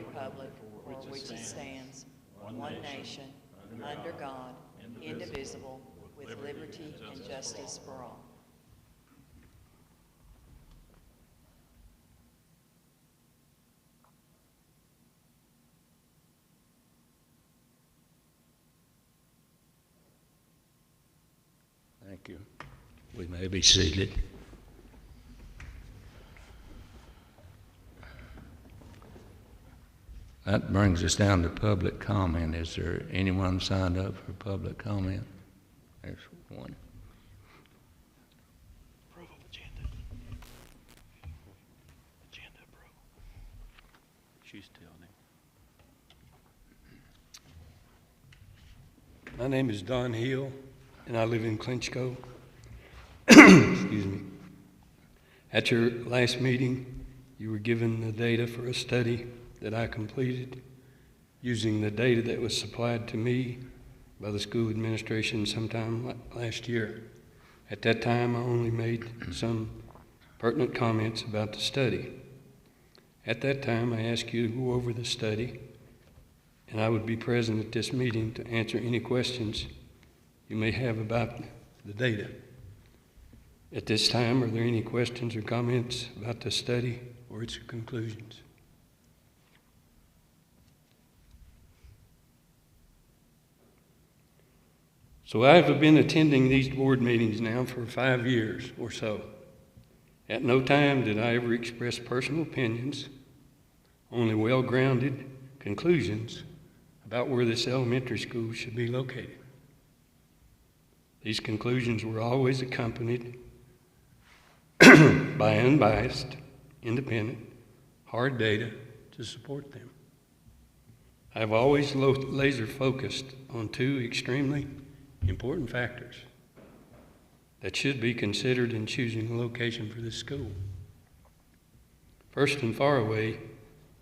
republic for which it stands, one nation, under God, indivisible, with liberty and justice for all. Thank you. We may be seated. That brings us down to public comment. Is there anyone signed up for public comment? There's one. Approval of agenda. Agenda approval. She's telling him. My name is Don Hill, and I live in Clinchco. Excuse me. At your last meeting, you were given the data for a study that I completed using the data that was supplied to me by the school administration sometime last year. At that time, I only made some pertinent comments about the study. At that time, I asked you to go over the study, and I would be present at this meeting to answer any questions you may have about the data. At this time, are there any questions or comments about the study or its conclusions? So I've been attending these board meetings now for 5 years or so. At no time did I ever express personal opinions, only well-grounded conclusions about where this elementary school should be located. These conclusions were always accompanied by unbiased, independent, hard data to support them. I've always laser focused on two extremely important factors that should be considered in choosing a location for this school. First and far away,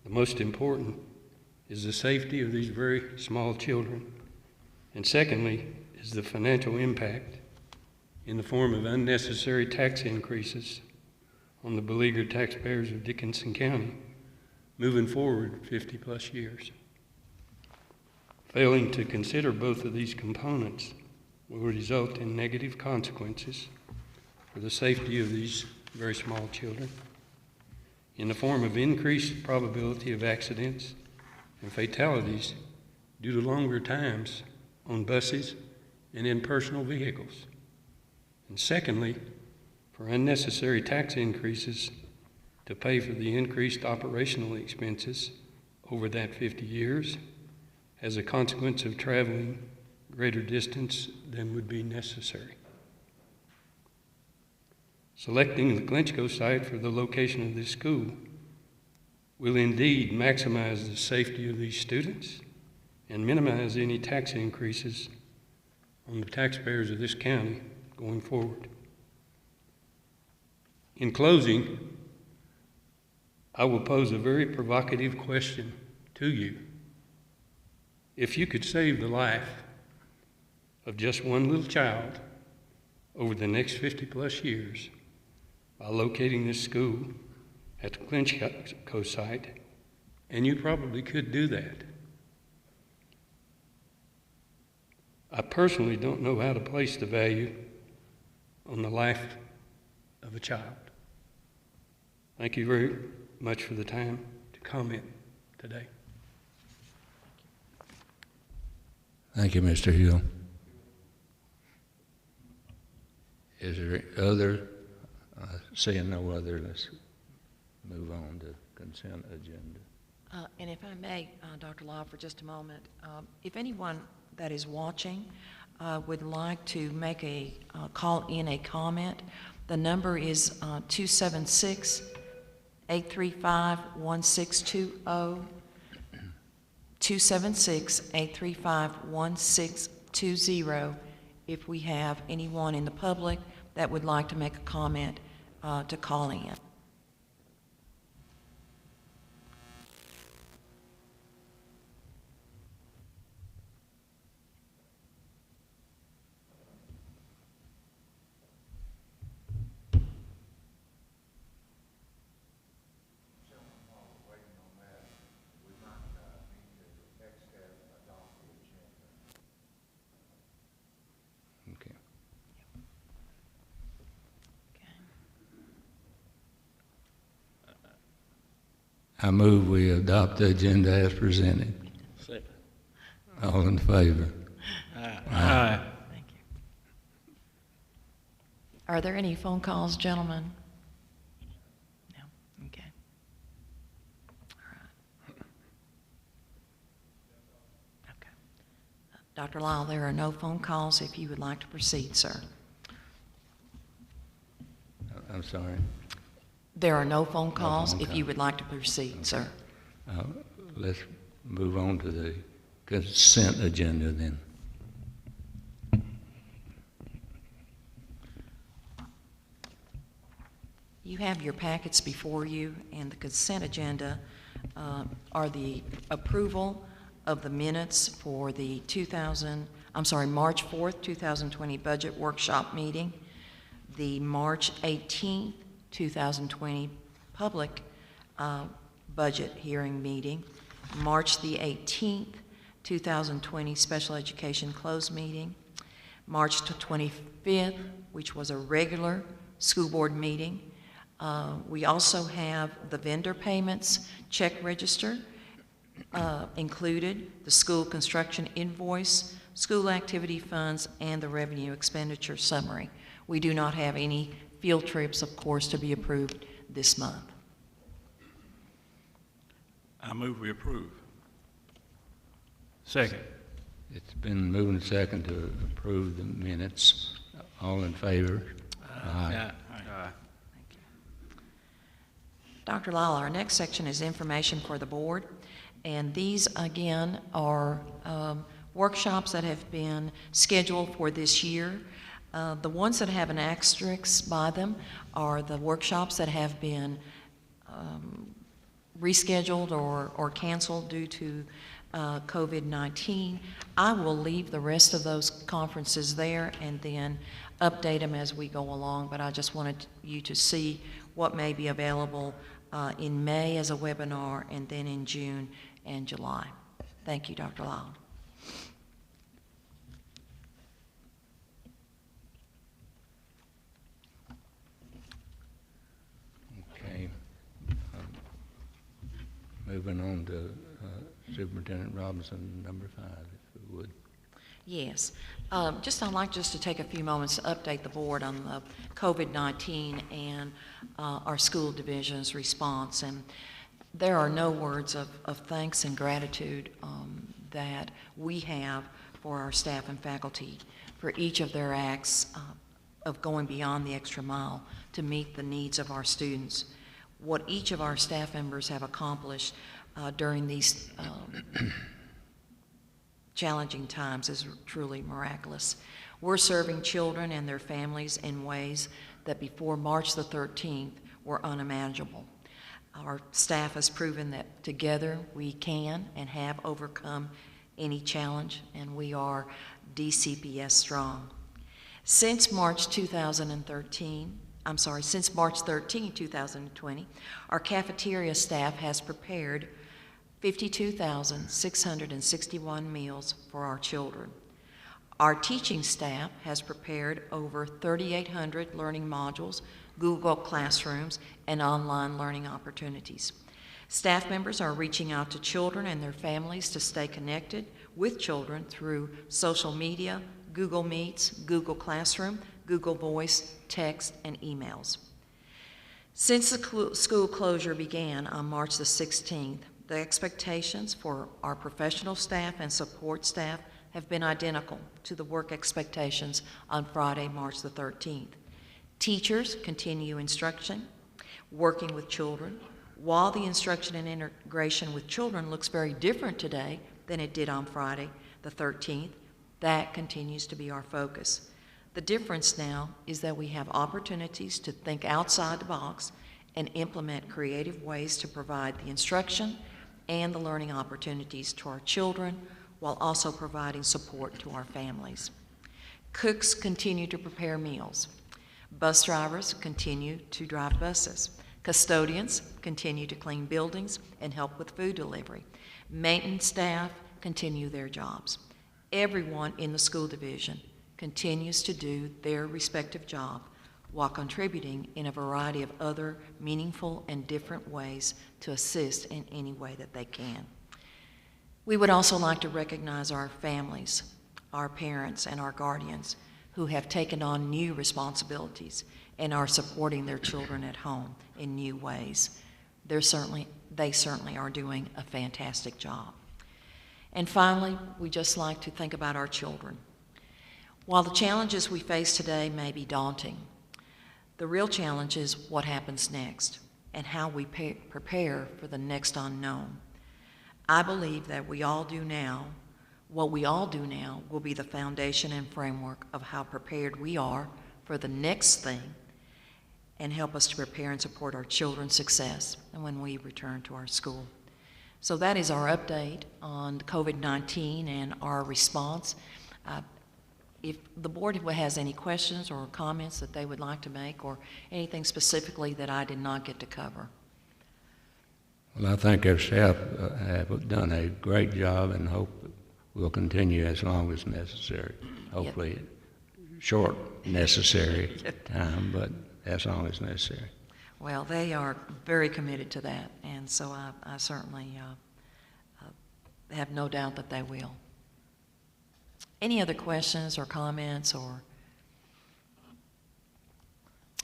the most important is the safety of these very small children. And secondly, is the financial impact in the form of unnecessary tax increases on the beleaguered taxpayers of Dickinson County moving forward 50 plus years. Failing to consider both of these components will result in negative consequences for the safety of these very small children in the form of increased probability of accidents and fatalities due to longer times on buses and in personal vehicles. And secondly, for unnecessary tax increases to pay for the increased operational expenses over that 50 years as a consequence of traveling greater distance than would be necessary. Selecting the Clinchco site for the location of this school will indeed maximize the safety of these students and minimize any tax increases on the taxpayers of this county going forward. In closing, I will pose a very provocative question to you. If you could save the life of just one little child over the next 50 plus years by locating this school at the Clinchco site, and you probably could do that. I personally don't know how to place the value on the life of a child. Thank you very much for the time to comment today. Thank you, Mr. Hill. Is there other? Seeing no other, let's move on to consent agenda. And if I may, Dr. Law, for just a moment, if anyone that is watching would like to make a call in a comment, the number is 276-835-1620, 276-835-1620, if we have anyone in the public that would like to make a comment to call in. I move we adopt the agenda as presented. Second. All in favor? Aye. Thank you. Are there any phone calls, gentlemen? No? Okay. All right. Okay. Dr. Lyle, there are no phone calls if you would like to proceed, sir. I'm sorry. There are no phone calls phone if you calls. would like to proceed, sir. Let's move on to the consent agenda then. You have your packets before you, and the consent agenda are the approval of the minutes for the March 4th, 2020 budget workshop meeting, the March 18th, 2020 public budget hearing meeting, March the 18th, 2020 special education closed meeting, March the 25th, which was a regular school board meeting. We also have the vendor payments check register included, the school construction invoice, school activity funds, and the revenue expenditure summary. We do not have any field trips, of course, to be approved this month. I move we approve. Second. It's been moved and second to approve the minutes. All in favor? Aye. Aye. Dr. Lyle, our next section is information for the board, and these again are workshops that have been scheduled for this year. The ones that have an asterisk by them are the workshops that have been rescheduled or canceled due to COVID-19. I will leave the rest of those conferences there and then update them as we go along, but I just wanted you to see what may be available in May as a webinar and then in June and July. Thank you, Dr. Lyle. Okay. Moving on to Superintendent Robinson, number 5, if we would. Yes. I'd like just to take a few moments to update the board on the COVID-19 and our school division's response. And there are no words of thanks and gratitude that we have for our staff and faculty for each of their acts of going beyond the extra mile to meet the needs of our students. What each of our staff members have accomplished during these challenging times is truly miraculous. We're serving children and their families in ways that before March the 13th were unimaginable. Our staff has proven that together we can and have overcome any challenge, and we are DCPS strong. Since March 13, 2020, our cafeteria staff has prepared 52,661 meals for our children. Our teaching staff has prepared over 3,800 learning modules, Google Classrooms, and online learning opportunities. Staff members are reaching out to children and their families to stay connected with children through social media, Google Meets, Google Classroom, Google Voice, text, and emails. Since the school closure began on March the 16th, the expectations for our professional staff and support staff have been identical to the work expectations on Friday, March the 13th. Teachers continue instruction, working with children. While the instruction and integration with children looks very different today than it did on Friday the 13th, that continues to be our focus. The difference now is that we have opportunities to think outside the box and implement creative ways to provide the instruction and the learning opportunities to our children while also providing support to our families. Cooks continue to prepare meals. Bus drivers continue to drive buses. Custodians continue to clean buildings and help with food delivery. Maintenance staff continue their jobs. Everyone in the school division continues to do their respective job while contributing in a variety of other meaningful and different ways to assist in any way that they can. We would also like to recognize our families, our parents, and our guardians who have taken on new responsibilities and are supporting their children at home in new ways. They certainly are doing a fantastic job. And finally, we just like to think about our children. While the challenges we face today may be daunting, the real challenge is what happens next and how we prepare for the next unknown. I believe that what we all do now will be the foundation and framework of how prepared we are for the next thing and help us to prepare and support our children's success and when we return to our school. So that is our update on COVID-19 and our response. If the board has any questions or comments that they would like to make or anything specifically that I did not get to cover. Well, I think our staff have done a great job and hope will continue as long as necessary. Hopefully short necessary time, but as long as necessary. Well, they are very committed to that, and so I certainly have no doubt that they will. Any other questions or comments?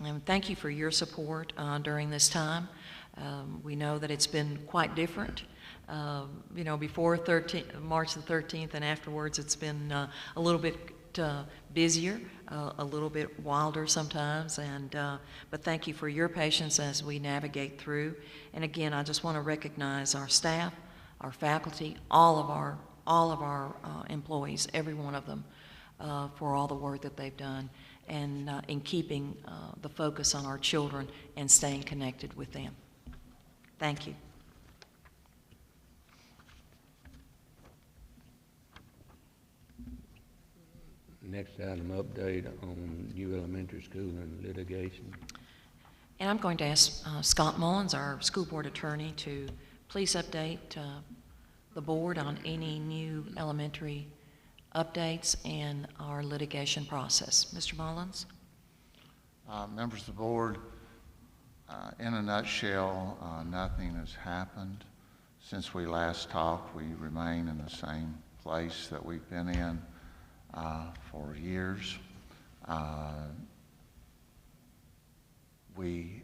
And thank you for your support during this time. We know that it's been quite different. Before March the 13th and afterwards, it's been a little bit busier, a little bit wilder sometimes, but thank you for your patience as we navigate through. And again, I just want to recognize our staff, our faculty, all of our employees, every one of them, for all the work that they've done and in keeping the focus on our children and staying connected with them. Thank you. Next item, update on new elementary school and litigation. And I'm going to ask Scott Mullins, our school board attorney, to please update the board on any new elementary updates and our litigation process. Mr. Mullins? Members of the board, in a nutshell, nothing has happened. Since we last talked, we remain in the same place that we've been in for years. We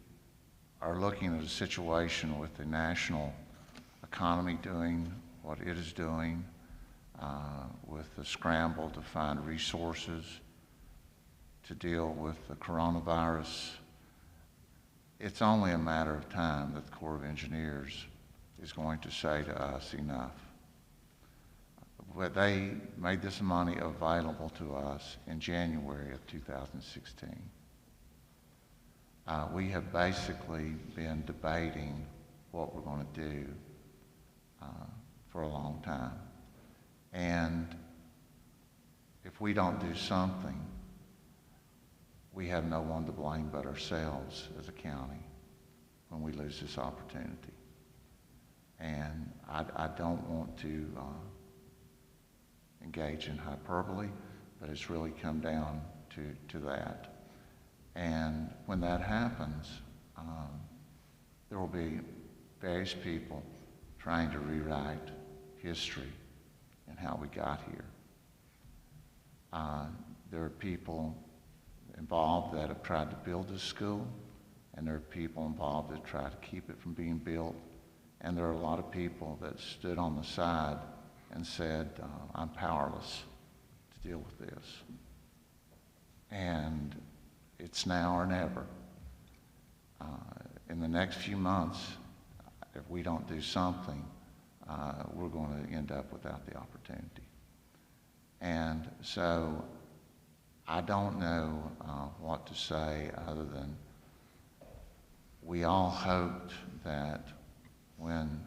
are looking at a situation with the national economy doing what it is doing, with the scramble to find resources to deal with the coronavirus. It's only a matter of time that the Corps of Engineers is going to say to us, enough. But they made this money available to us in January of 2016. We have basically been debating what we're going to do for a long time. And if we don't do something, we have no one to blame but ourselves as a county when we lose this opportunity. And I don't want to engage in hyperbole, but it's really come down to that. And when that happens, there will be various people trying to rewrite history and how we got here. There are people involved that have tried to build this school, and there are people involved that try to keep it from being built, and there are a lot of people that stood on the side and said, I'm powerless to deal with this. And it's now or never. In the next few months, if we don't do something, we're going to end up without the opportunity. And so I don't know what to say other than we all hoped that when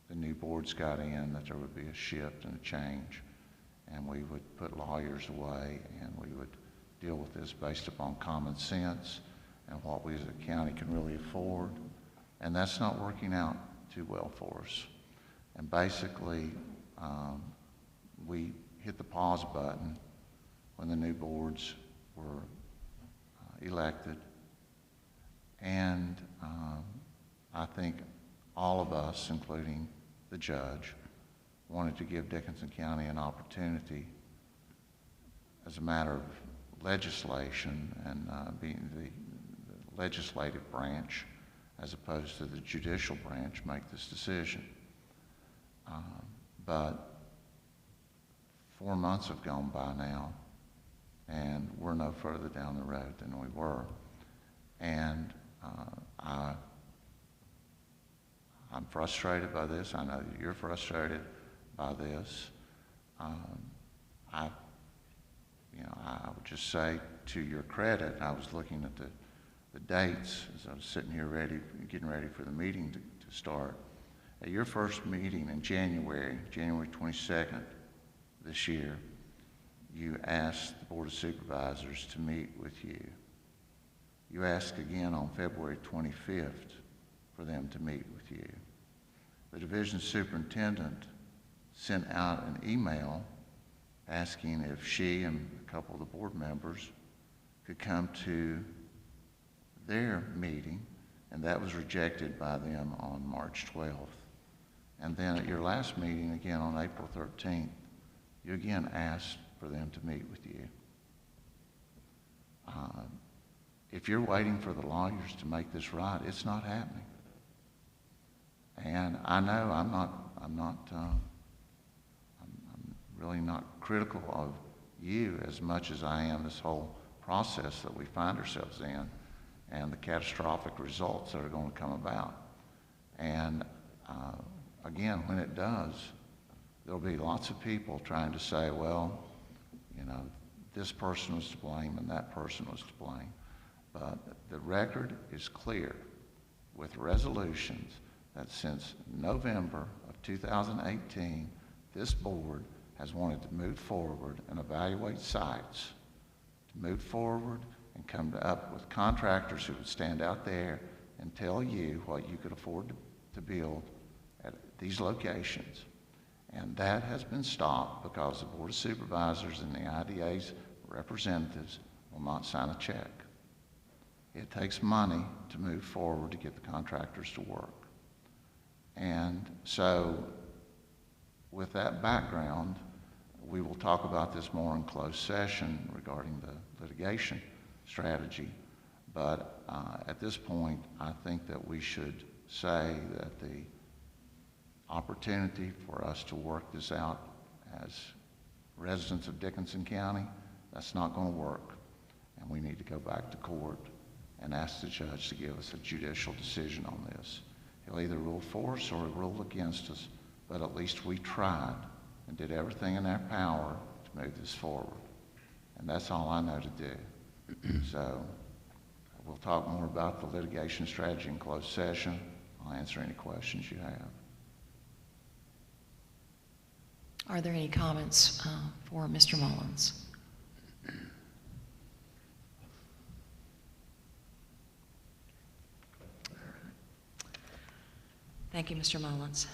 the new boards got in that there would be a shift and a change, and we would put lawyers away and we would deal with this based upon common sense and what we as a county can really afford. And that's not working out too well for us. And basically, we hit the pause button when the new boards were elected. And I think all of us, including the judge, wanted to give Dickinson County an opportunity as a matter of legislation and being the legislative branch as opposed to the judicial branch make this decision. But 4 months have gone by now, and we're no further down the road than we were. And I'm frustrated by this. I know that you're frustrated by this. I would just say, to your credit, I was looking at the dates as I was sitting here getting ready for the meeting to start. At your first meeting in January 22nd this year, you asked the Board of Supervisors to meet with you. You asked again on February 25th for them to meet with you. The division superintendent sent out an email asking if she and a couple of the board members could come to their meeting, and that was rejected by them on March 12th. And then at your last meeting, again on April 13th, you again asked for them to meet with you. If you're waiting for the lawyers to make this right, it's not happening. And I know I'm really not critical of you as much as I am this whole process that we find ourselves in and the catastrophic results that are going to come about. And again, when it does, there'll be lots of people trying to say, well, this person was to blame and that person was to blame. But the record is clear with resolutions that since November of 2018, this board has wanted to move forward and evaluate sites, to move forward and come up with contractors who would stand out there and tell you what you could afford to build at these locations. And that has been stopped because the Board of Supervisors and the IDA's representatives will not sign a check. It takes money to move forward to get the contractors to work. And so with that background, we will talk about this more in closed session regarding the litigation strategy. But at this point, I think that we should say that the opportunity for us to work this out as residents of Dickinson County, that's not going to work. And we need to go back to court and ask the judge to give us a judicial decision on this. He'll either rule for us or he'll rule against us, but at least we tried and did everything in our power to move this forward. And that's all I know to do. So we'll talk more about the litigation strategy in closed session. I'll answer any questions you have. Are there any comments for Mr. Mullins? Thank you, Mr. Mullins.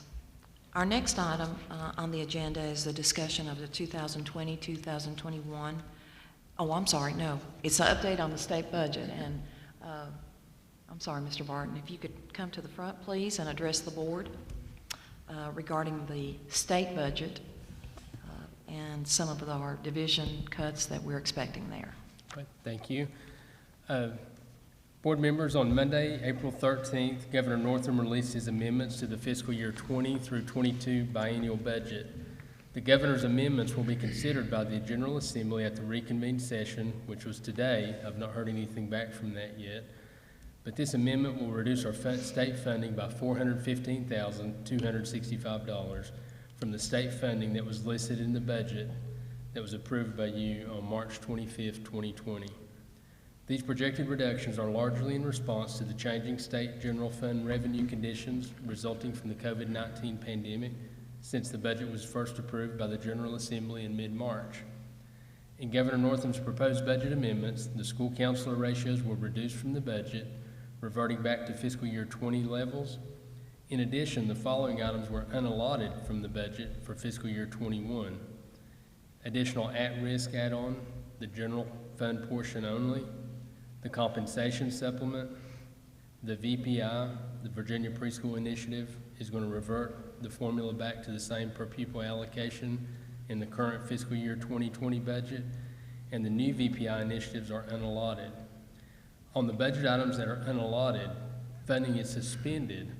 Our next item on the agenda is the discussion of the 2020-2021. Oh, I'm sorry, no. It's an update on the state budget. And I'm sorry, Mr. Barton, if you could come to the front, please, and address the board regarding the state budget and some of our division cuts that we're expecting there. Right, thank you. Board members, on Monday, April 13th, Governor Northam released his amendments to the fiscal year 20 through 22 biennial budget. The governor's amendments will be considered by the General Assembly at the reconvened session, which was today. I've not heard anything back from that yet. But this amendment will reduce our state funding by $415,265 from the state funding that was listed in the budget that was approved by you on March 25th, 2020. These projected reductions are largely in response to the changing state general fund revenue conditions resulting from the COVID-19 pandemic since the budget was first approved by the General Assembly in mid-March. In Governor Northam's proposed budget amendments, the school counselor ratios were reduced from the budget, reverting back to fiscal year 20 levels. In addition, the following items were unallotted from the budget for fiscal year 21. Additional at-risk add-on, the general fund portion only, the compensation supplement, the VPI, the Virginia Preschool Initiative, is going to revert the formula back to the same per pupil allocation in the current fiscal year 2020 budget, and the new VPI initiatives are unallotted. On the budget items that are unallotted, funding is suspended,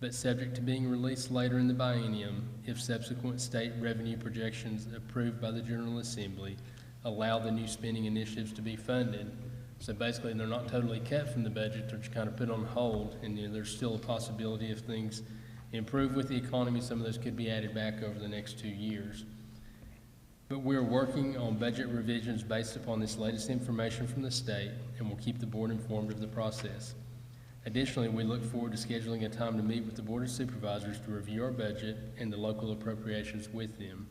but subject to being released later in the biennium if subsequent state revenue projections approved by the General Assembly allow the new spending initiatives to be funded. So basically, they're not totally cut from the budget, they're just kind of put on hold, and there's still a possibility if things improve with the economy, some of those could be added back over the next 2 years. But we're working on budget revisions based upon this latest information from the state, and we'll keep the board informed of the process. Additionally, we look forward to scheduling a time to meet with the Board of Supervisors to review our budget and the local appropriations with them.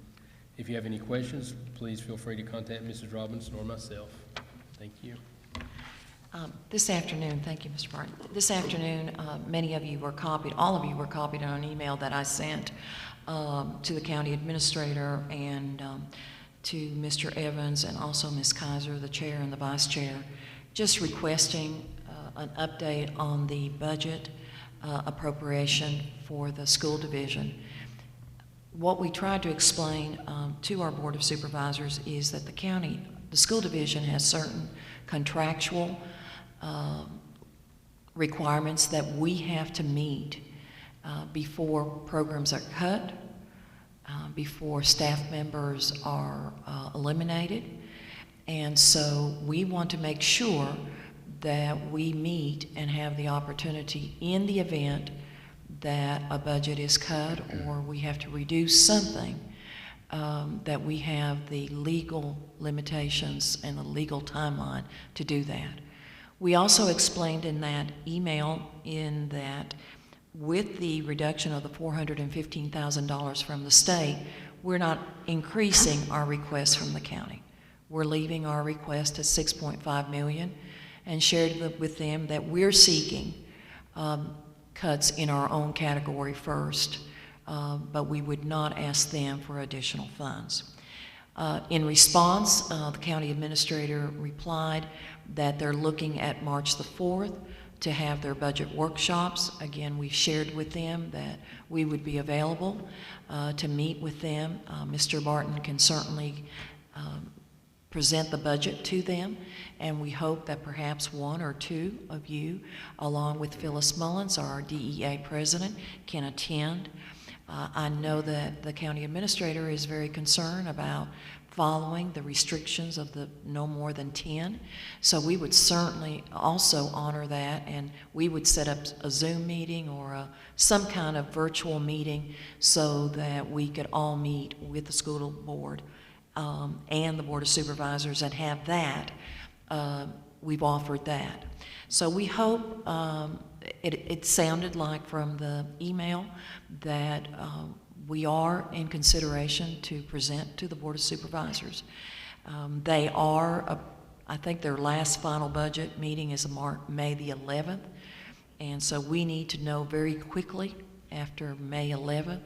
If you have any questions, please feel free to contact Mrs. Robinson or myself. Thank you. This afternoon, thank you, Mr. Barton. This afternoon, many of you were copied, all of you were copied on an email that I sent to the county administrator and to Mr. Evans and also Ms. Kaiser, the chair and the vice chair, just requesting an update on the budget appropriation for the school division. What we tried to explain to our Board of Supervisors is that the school division has certain contractual requirements that we have to meet before programs are cut, before staff members are eliminated. And so we want to make sure that we meet and have the opportunity in the event that a budget is cut or we have to reduce something, that we have the legal limitations and the legal timeline to do that. We also explained in that email in that with the reduction of the $415,000 from the state, we're not increasing our request from the county. We're leaving our request at $6.5 million and shared with them that we're seeking cuts in our own category first, but we would not ask them for additional funds. In response, the county administrator replied that they're looking at March the 4th to have their budget workshops. Again, we shared with them that we would be available to meet with them. Mr. Barton can certainly present the budget to them, and we hope that perhaps one or two of you, along with Phyllis Mullins, our DEA president, can attend. I know that the county administrator is very concerned about following the restrictions of the no more than 10. So we would certainly also honor that, and we would set up a Zoom meeting or some kind of virtual meeting so that we could all meet with the school board and the Board of Supervisors and have that. We've offered that. So we hope, it sounded like from the email that we are in consideration to present to the Board of Supervisors. They are, I think their last final budget meeting is May the 11th, and so we need to know very quickly after May 11th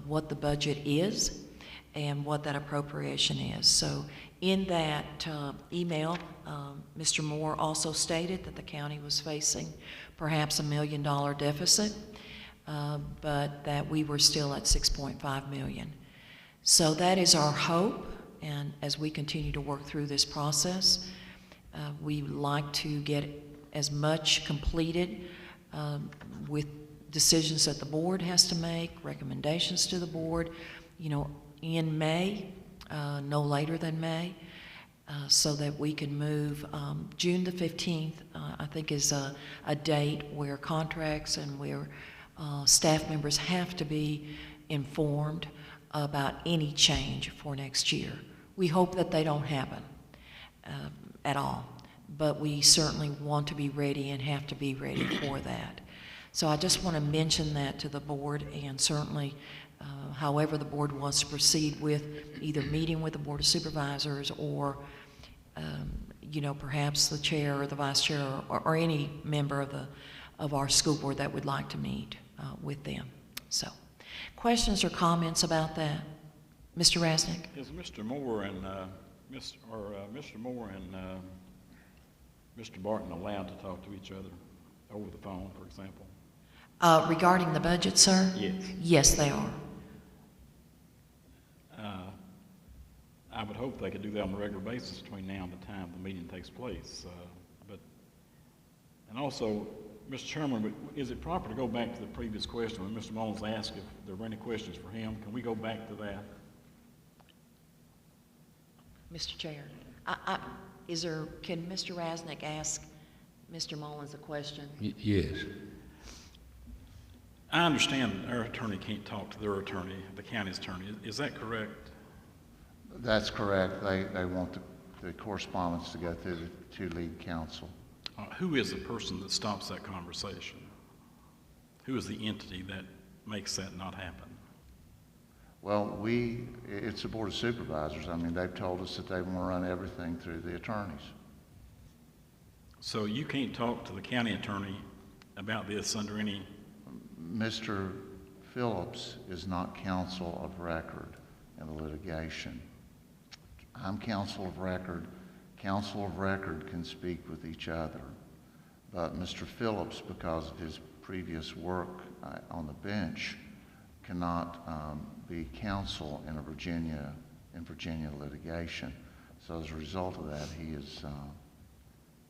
what the budget is and what that appropriation is. So in that email, Mr. Moore also stated that the county was facing perhaps $1 million deficit, but that we were still at $6.5 million. So that is our hope, and as we continue to work through this process, we like to get as much completed with decisions that the board has to make, recommendations to the board, in May, no later than May, so that we can move. June the 15th, I think, is a date where contracts and where staff members have to be informed about any change for next year. We hope that they don't happen at all, but we certainly want to be ready and have to be ready for that. So I just want to mention that to the board, and certainly however the board wants to proceed with either meeting with the Board of Supervisors or perhaps the chair or the vice chair or any member of our school board that would like to meet with them. So, questions or comments about that? Mr. Rasnick? Is Mr. Moore and Mr. Moore and Mr. Barton allowed to talk to each other over the phone, for example? Regarding the budget, sir? Yes. Yes, they are. I would hope they could do that on a regular basis between now and the time the meeting takes place. And also, Mr. Chairman, is it proper to go back to the previous question when Mr. Mullins asked if there were any questions for him? Can we go back to that? Mr. Chair, can Mr. Rasnick ask Mr. Mullins a question? Yes. I understand our attorney can't talk to their attorney, the county's attorney. Is that correct? That's correct. They want the correspondence to go through the two lead counsel. Who is the person that stops that conversation? Who is the entity that makes that not happen? Well, it's the Board of Supervisors. I mean, they've told us that they want to run everything through the attorneys. So you can't talk to the county attorney about this under any... Mr. Phillips is not counsel of record in the litigation. I'm counsel of record. Counsel of record can speak with each other. But Mr. Phillips, because of his previous work on the bench, cannot be counsel in Virginia litigation. So as a result of that,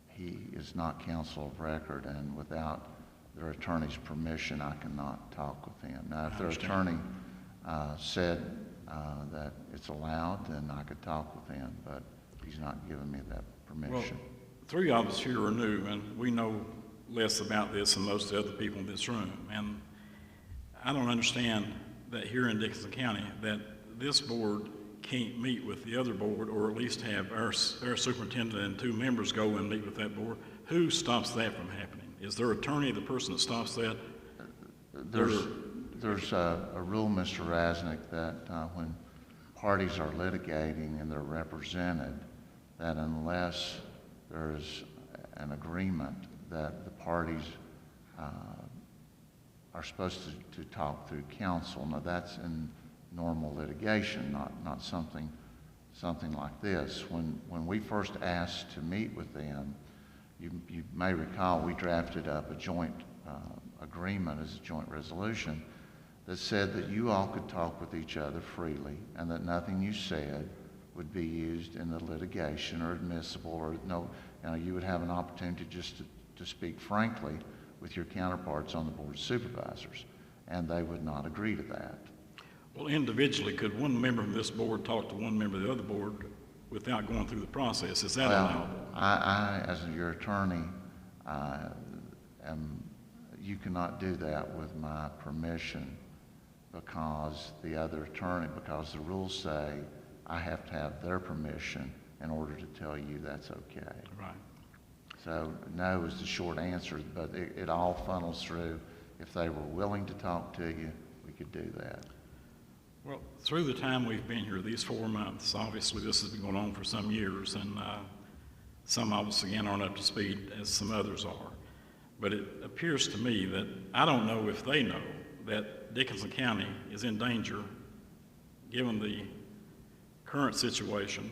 he is not counsel of record, and without their attorney's permission, I cannot talk with him. Now, if their attorney said that it's allowed, then I could talk with him, but he's not given me that permission. Well, three of us here are new, and we know less about this than most of the other people in this room. And I don't understand that here in Dickinson County that this board can't meet with the other board, or at least have our superintendent and two members go and meet with that board. Who stops that from happening? Is their attorney the person that stops that? There's a rule, Mr. Rasnick, that when parties are litigating and they're represented, that unless there's an agreement that the parties are supposed to talk through counsel. Now, that's in normal litigation, not something like this. When we first asked to meet with them, you may recall we drafted up a joint agreement as a joint resolution that said that you all could talk with each other freely and that nothing you said would be used in the litigation or admissible, or you would have an opportunity just to speak frankly with your counterparts on the Board of Supervisors, and they would not agree to that. Well, individually, could one member of this board talk to one member of the other board without going through the process? Is that allowable? I, as your attorney, you cannot do that with my permission, because the rules say I have to have their permission in order to tell you that's okay. Right. So no is the short answer, but it all funnels through. If they were willing to talk to you, we could do that. Well, through the time we've been here, these 4 months, obviously this has been going on for some years, and some of us, again, aren't up to speed as some others are. But it appears to me that I don't know if they know that Dickinson County is in danger, given the current situation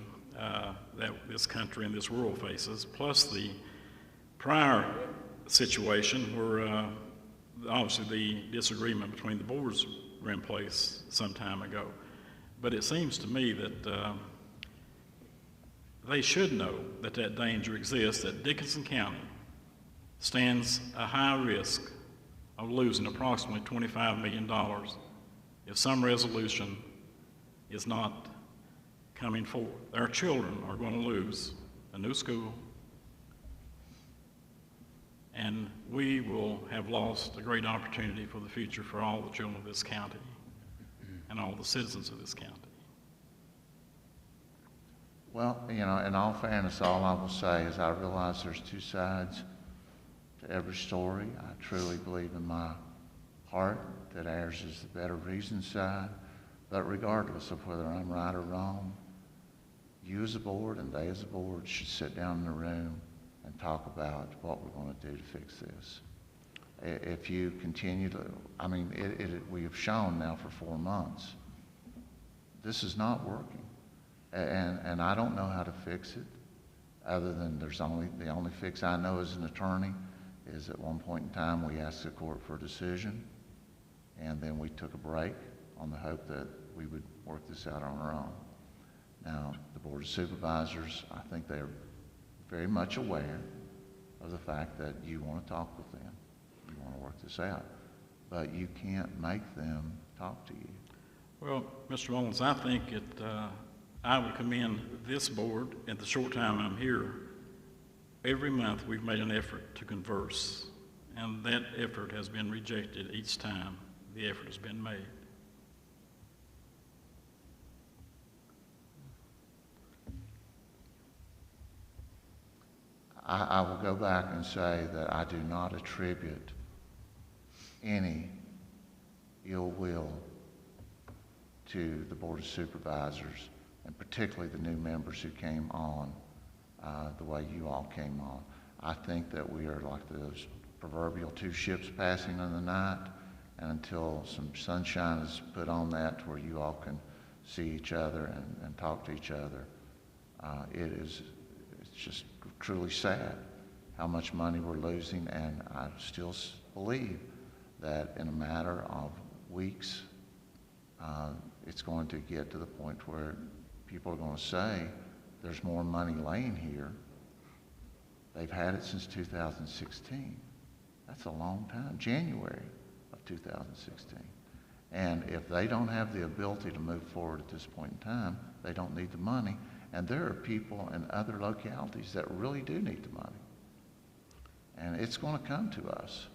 that this country and this world faces, plus the prior situation where obviously the disagreement between the boards were in place some time ago. But it seems to me that they should know that that danger exists, that Dickinson County stands a high risk of losing approximately $25 million if some resolution is not coming forward. Our children are going to lose a new school, and we will have lost a great opportunity for the future for all the children of this county and all the citizens of this county. Well, in all fairness, all I will say is I realize there's two sides to every story. I truly believe in my heart that ours is the better reason side. But regardless of whether I'm right or wrong, you as a board and they as a board should sit down in the room and talk about what we're going to do to fix this. If you continue to, we have shown now for 4 months, this is not working. And I don't know how to fix it. other than the only fix I know as an attorney is at one point in time we asked the court for a decision, and then we took a break on the hope that we would work this out on our own. Now, the Board of Supervisors, I think they're very much aware of the fact that you want to talk with them. You want to work this out. But you can't make them talk to you. Well, Mr. Mullins, I think I would commend this board in the short time I'm here. Every month we've made an effort to converse, and that effort has been rejected each time the effort has been made. I will go back and say that I do not attribute any ill will to the Board of Supervisors, and particularly the new members who came on the way you all came on. I think that we are like those proverbial two ships passing in the night, and until some sunshine is put on that to where you all can see each other and talk to each other, it's just truly sad how much money we're losing, and I still believe that in a matter of weeks, it's going to get to the point where people are going to say, there's more money laying here. They've had it since 2016. That's a long time, January of 2016. And if they don't have the ability to move forward at this point in time, they don't need the money. And there are people in other localities that really do need the money. And it's going to come to us.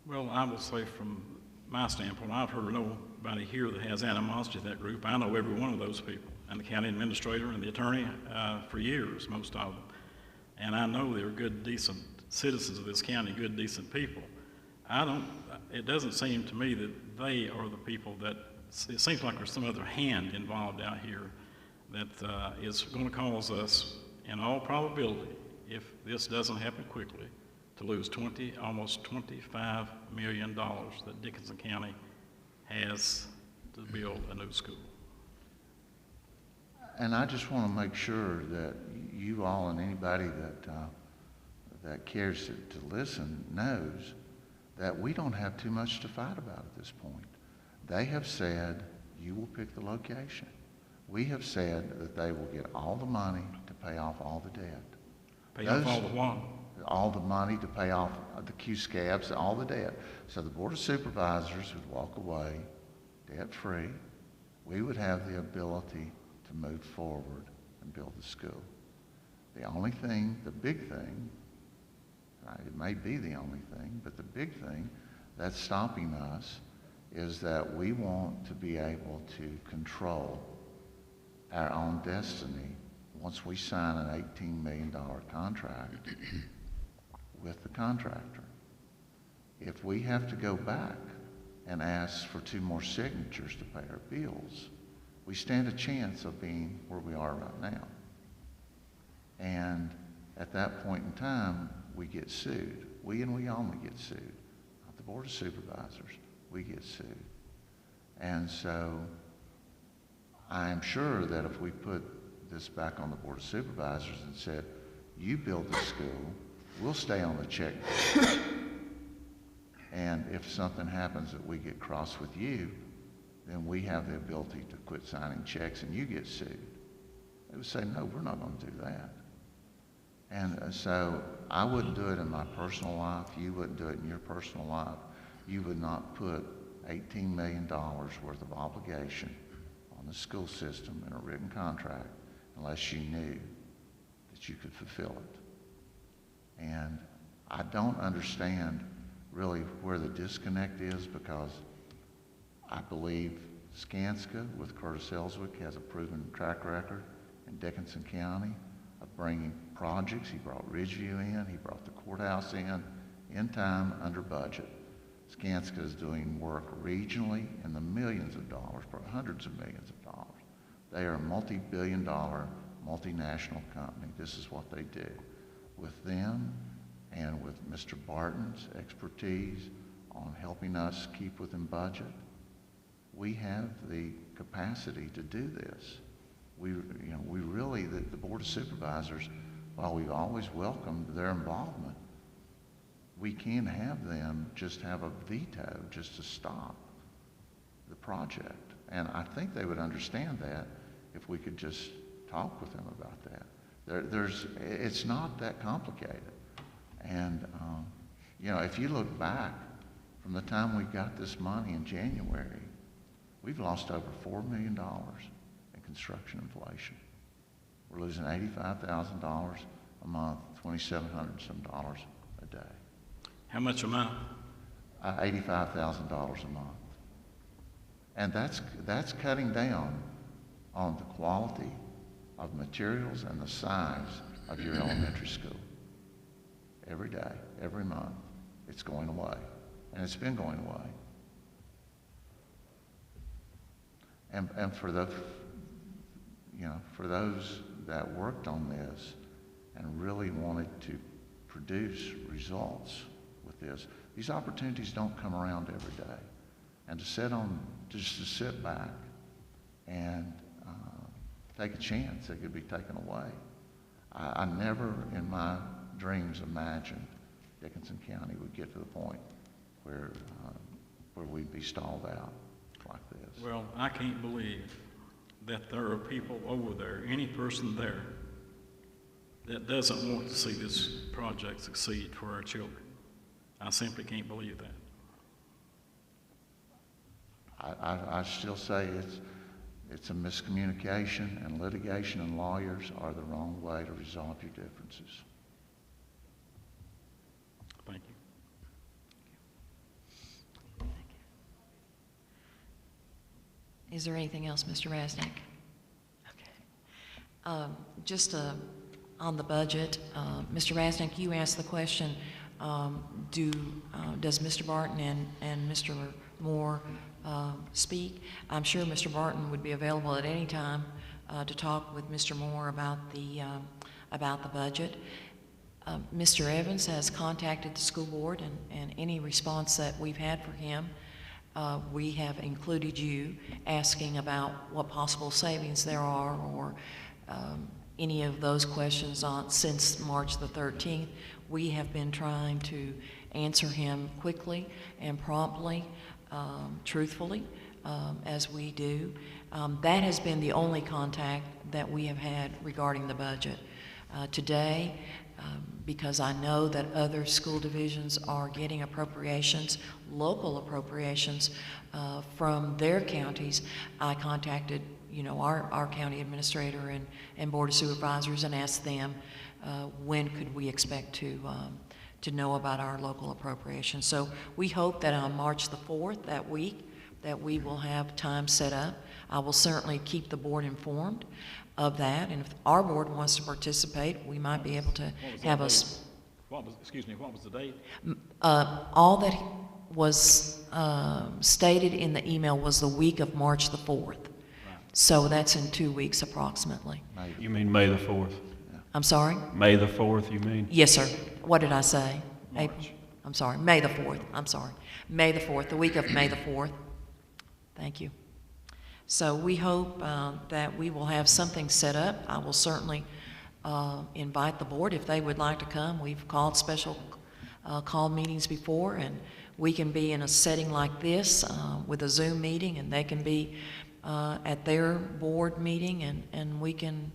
Well, I will say from my standpoint, I've heard nobody here that has animosity to that group. I know every one of those people, and the county administrator and the attorney for years, most of them. And I know they're good, decent citizens of this county, good, decent people. It doesn't seem to me that they are the people that, it seems like there's some other hand involved out here that is going to cause us, in all probability, if this doesn't happen quickly, to lose almost $25 million that Dickinson County has to build a new school. And I just want to make sure that you all and anybody that cares to listen knows that we don't have too much to fight about at this point. They have said, you will pick the location. We have said that they will get all the money to pay off all the debt. Pay off all the what? All the money to pay off the Q-scabs, all the debt. So the Board of Supervisors would walk away debt-free. We would have the ability to move forward and build the school. The only thing, the big thing, it may be the only thing, but the big thing that's stopping us is that we want to be able to control our own destiny once we sign an $18 million contract with the contractor. If we have to go back and ask for 2 more signatures to pay our bills, we stand a chance of being where we are right now. And at that point in time, we get sued. We only get sued. Not the Board of Supervisors. We get sued. And so I am sure that if we put this back on the Board of Supervisors and said, you build the school, we'll stay on the checkbook. And if something happens that we get cross with you, then we have the ability to quit signing checks and you get sued. They would say, no, we're not going to do that. And so I wouldn't do it in my personal life. You wouldn't do it in your personal life. You would not put $18 million worth of obligation on the school system in a written contract unless you knew that you could fulfill it. And I don't understand really where the disconnect is, because I believe Skanska with Curtis Ellswick has a proven track record in Dickinson County of bringing projects. He brought Ridgeview in, he brought the courthouse in time, under budget. Skanska is doing work regionally in the millions of dollars, probably hundreds of millions of dollars. They are a multi-billion-dollar, multinational company. This is what they do. With them and with Mr. Barton's expertise on helping us keep within budget, we have the capacity to do this. The Board of Supervisors while we've always welcomed their involvement, we can have them just have a veto just to stop the project. And I think they would understand that if we could just talk with them about that. It's not that complicated. And, you know, if you look back from the time we got this money in January, we've lost over $4 million in construction inflation. We're losing $85,000 a month, $2,700 some dollars a day. How much a month? $85,000 a month. And that's cutting down on the quality of materials and the size of your elementary school. Every day, every month, it's going away. And it's been going away. And for the, you know, for those that worked on this and really wanted to produce results with this, these opportunities don't come around every day. And just to sit back and take a chance that could be taken away. I never in my dreams imagined Dickinson County would get to the point where we'd be stalled out like this. Well, I can't believe that there are people over there, any person there, that doesn't want to see this project succeed for our children. I simply can't believe that. I still say it's a miscommunication, and litigation and lawyers are the wrong way to resolve your differences. Thank you. Is there anything else, Mr. Rasnick? Okay. Just on the budget, Mr. Rasnick, you asked the question, does Mr. Barton and Mr. Moore speak? I'm sure Mr. Barton would be available at any time to talk with Mr. Moore about the budget. Mr. Evans has contacted the school board, and any response that we've had for him, we have included you asking about what possible savings there are, or any of those questions since March the 13th. We have been trying to answer him quickly and promptly, truthfully, as we do. That has been the only contact that we have had regarding the budget. Today, because I know that other school divisions are getting appropriations, local appropriations, from their counties, I contacted, you know, our county administrator and board of supervisors and asked them when could we expect to know about our local appropriations. So we hope that on March the 4th, that week, that we will have time set up. I will certainly keep the board informed of that, and if our board wants to participate, we might be able to have us. What was the date? All that was stated in the email was the week of March the 4th. Right. So that's in 2 weeks approximately. You mean May the 4th? I'm sorry? May the 4th, you mean? Yes, sir. What did I say? March. I'm sorry, May the 4th. I'm sorry. May the 4th, the week of May the 4th. Thank you. So we hope that we will have something set up. I will certainly invite the board if they would like to come. We've called special call meetings before, and we can be in a setting like this with a Zoom meeting, and they can be at their board meeting, and we can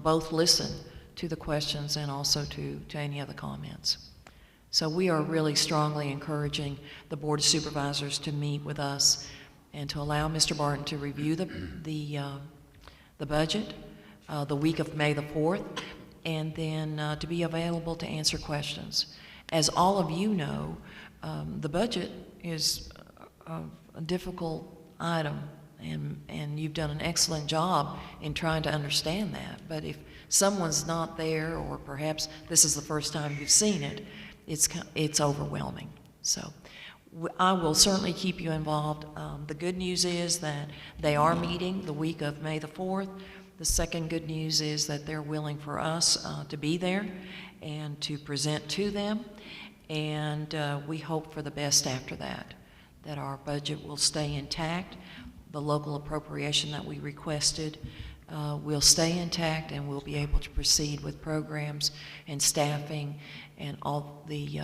both listen to the questions and also to any of the comments. So we are really strongly encouraging the Board of Supervisors to meet with us and to allow Mr. Barton to review the budget the week of May the 4th, and then to be available to answer questions. As all of you know, the budget is a difficult item, and you've done an excellent job in trying to understand that. But if someone's not there, or perhaps this is the first time you've seen it, it's overwhelming. So I will certainly keep you involved. The good news is that they are meeting the week of May the 4th. The second good news is that they're willing for us to be there and to present to them. And we hope for the best after that our budget will stay intact. The local appropriation that we requested will stay intact and we'll be able to proceed with programs and staffing and all the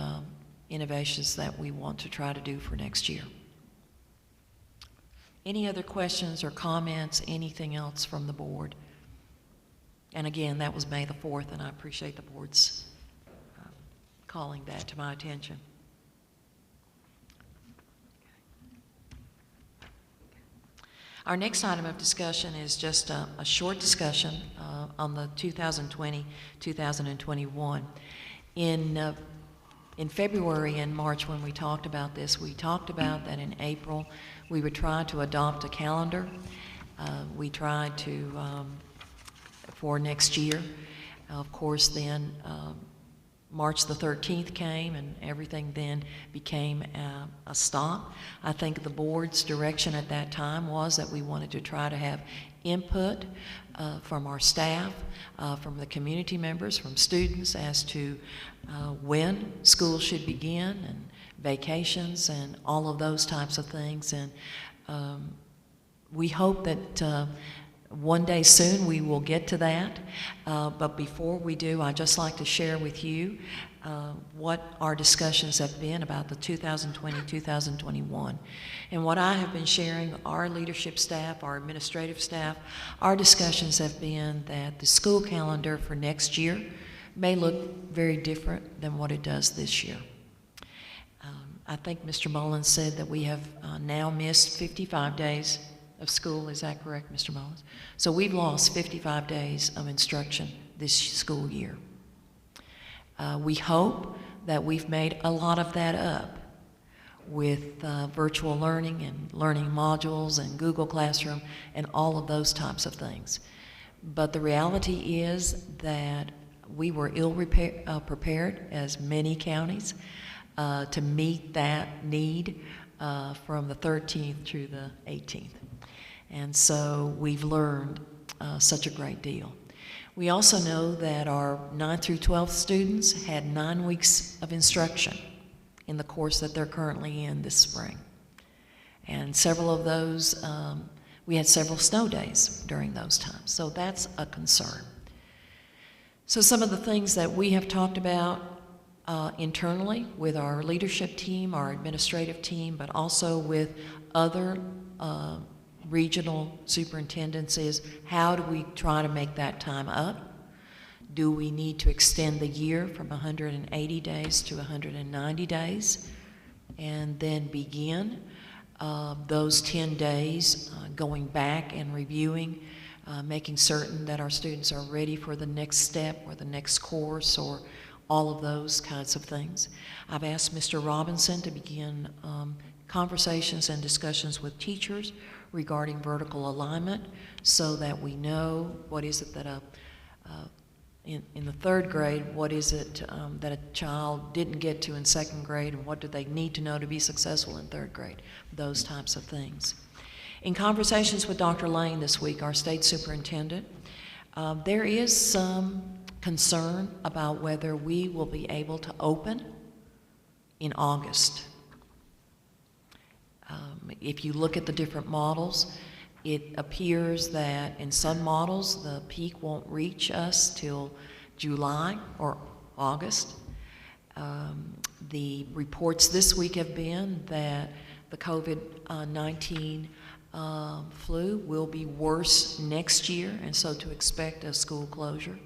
innovations that we want to try to do for next year. Any other questions or comments, anything else from the board? And again, that was May the 4th, and I appreciate the board's calling that to my attention. Our next item of discussion is just a short discussion on the 2020-2021. In February and March, when we talked about this, we talked about that in April we would try to adopt a calendar. We tried to, for next year. Of course, then March the 13th came and everything then became a stop. I think the board's direction at that time was that we wanted to try to have input from our staff, from the community members, from students as to when school should begin and vacations and all of those types of things. And we hope that one day soon we will get to that, but before we do, I'd just like to share with you what our discussions have been about the 2020-2021. And what I have been sharing, our leadership staff, our administrative staff, our discussions have been that the school calendar for next year may look very different than what it does this year. I think Mr. Mullins said that we have now missed 55 days of school. Is that correct, Mr. Mullins? So we've lost 55 days of instruction this school year. We hope that we've made a lot of that up with virtual learning and learning modules and Google Classroom and all of those types of things. But the reality is that we were prepared, as many counties, to meet that need from the 13th through the 18th. And so we've learned such a great deal. We also know that our 9th through 12th students had 9 weeks of instruction in the course that they're currently in this spring. And several of those, we had several snow days during those times. So that's a concern. So some of the things that we have talked about internally with our leadership team, our administrative team, but also with other regional superintendents is, how do we try to make that time up? Do we need to extend the year from 180 days to 190 days and then begin those 10 days going back and reviewing, making certain that our students are ready for the next step or the next course or all of those kinds of things. I've asked Mr. Robinson to begin conversations and discussions with teachers regarding vertical alignment so that we know what is it that in the 3rd grade, what is it that a child didn't get to in 2nd grade, and what do they need to know to be successful in 3rd grade, those types of things. In conversations with Dr. Lane this week, our state superintendent, there is some concern about whether we will be able to open in August. If you look at the different models, it appears that in some models the peak won't reach us till July or August. The reports this week have been that the COVID-19 flu will be worse next year, and so to expect a school closure.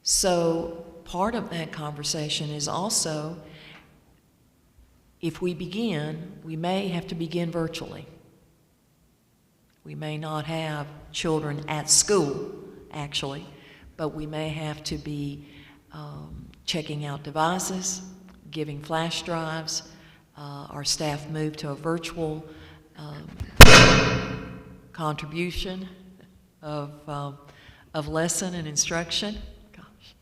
So part of that conversation is also, if we begin, we may have to begin virtually. We may not have children at school, actually, but we may have to be checking out devices, giving flash drives. Our staff moved to a virtual contribution of lesson and instruction. Gosh.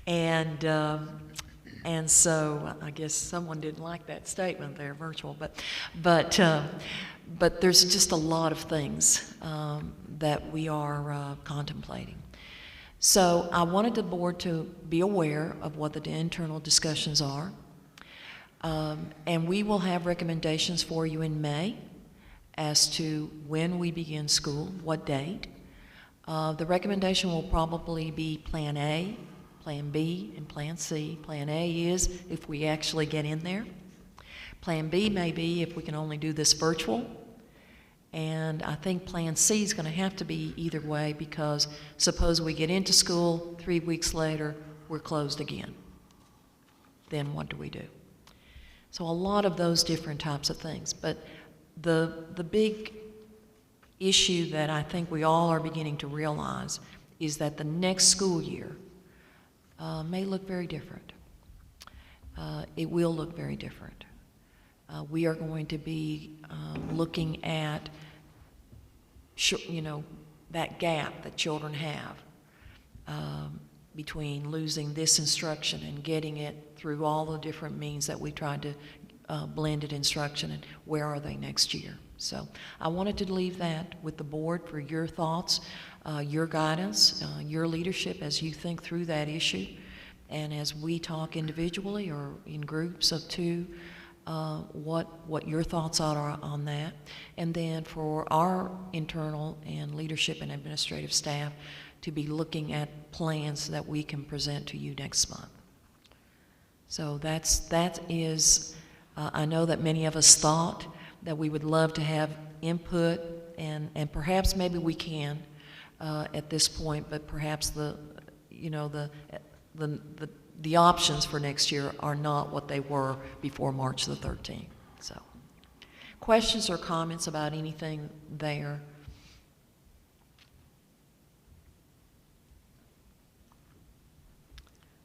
And so I guess someone didn't like that statement there, virtual, but there's just a lot of things that we are contemplating. So I wanted the board to be aware of what the internal discussions are, and we will have recommendations for you in May as to when we begin school, what date. The recommendation will probably be Plan A, Plan B, and Plan C. Plan A is if we actually get in there. Plan B may be if we can only do this virtual. And I think Plan C is going to have to be either way, because suppose we get into school, 3 weeks later, we're closed again. Then what do we do? So a lot of those different types of things. But the big issue that I think we all are beginning to realize is that the next school year may look very different. It will look very different. We are going to be looking at, that gap that children have between losing this instruction and getting it through all the different means that we tried to blended instruction, and where are they next year. So I wanted to leave that with the board for your thoughts, your guidance, your leadership as you think through that issue, and as we talk individually or in groups of two, what your thoughts are on that. And then for our internal and leadership and administrative staff to be looking at plans that we can present to you next month. So that is, I know that many of us thought that we would love to have input, and perhaps maybe we can at this point, but perhaps the options for next year are not what they were before March the 13th. So, questions or comments about anything there?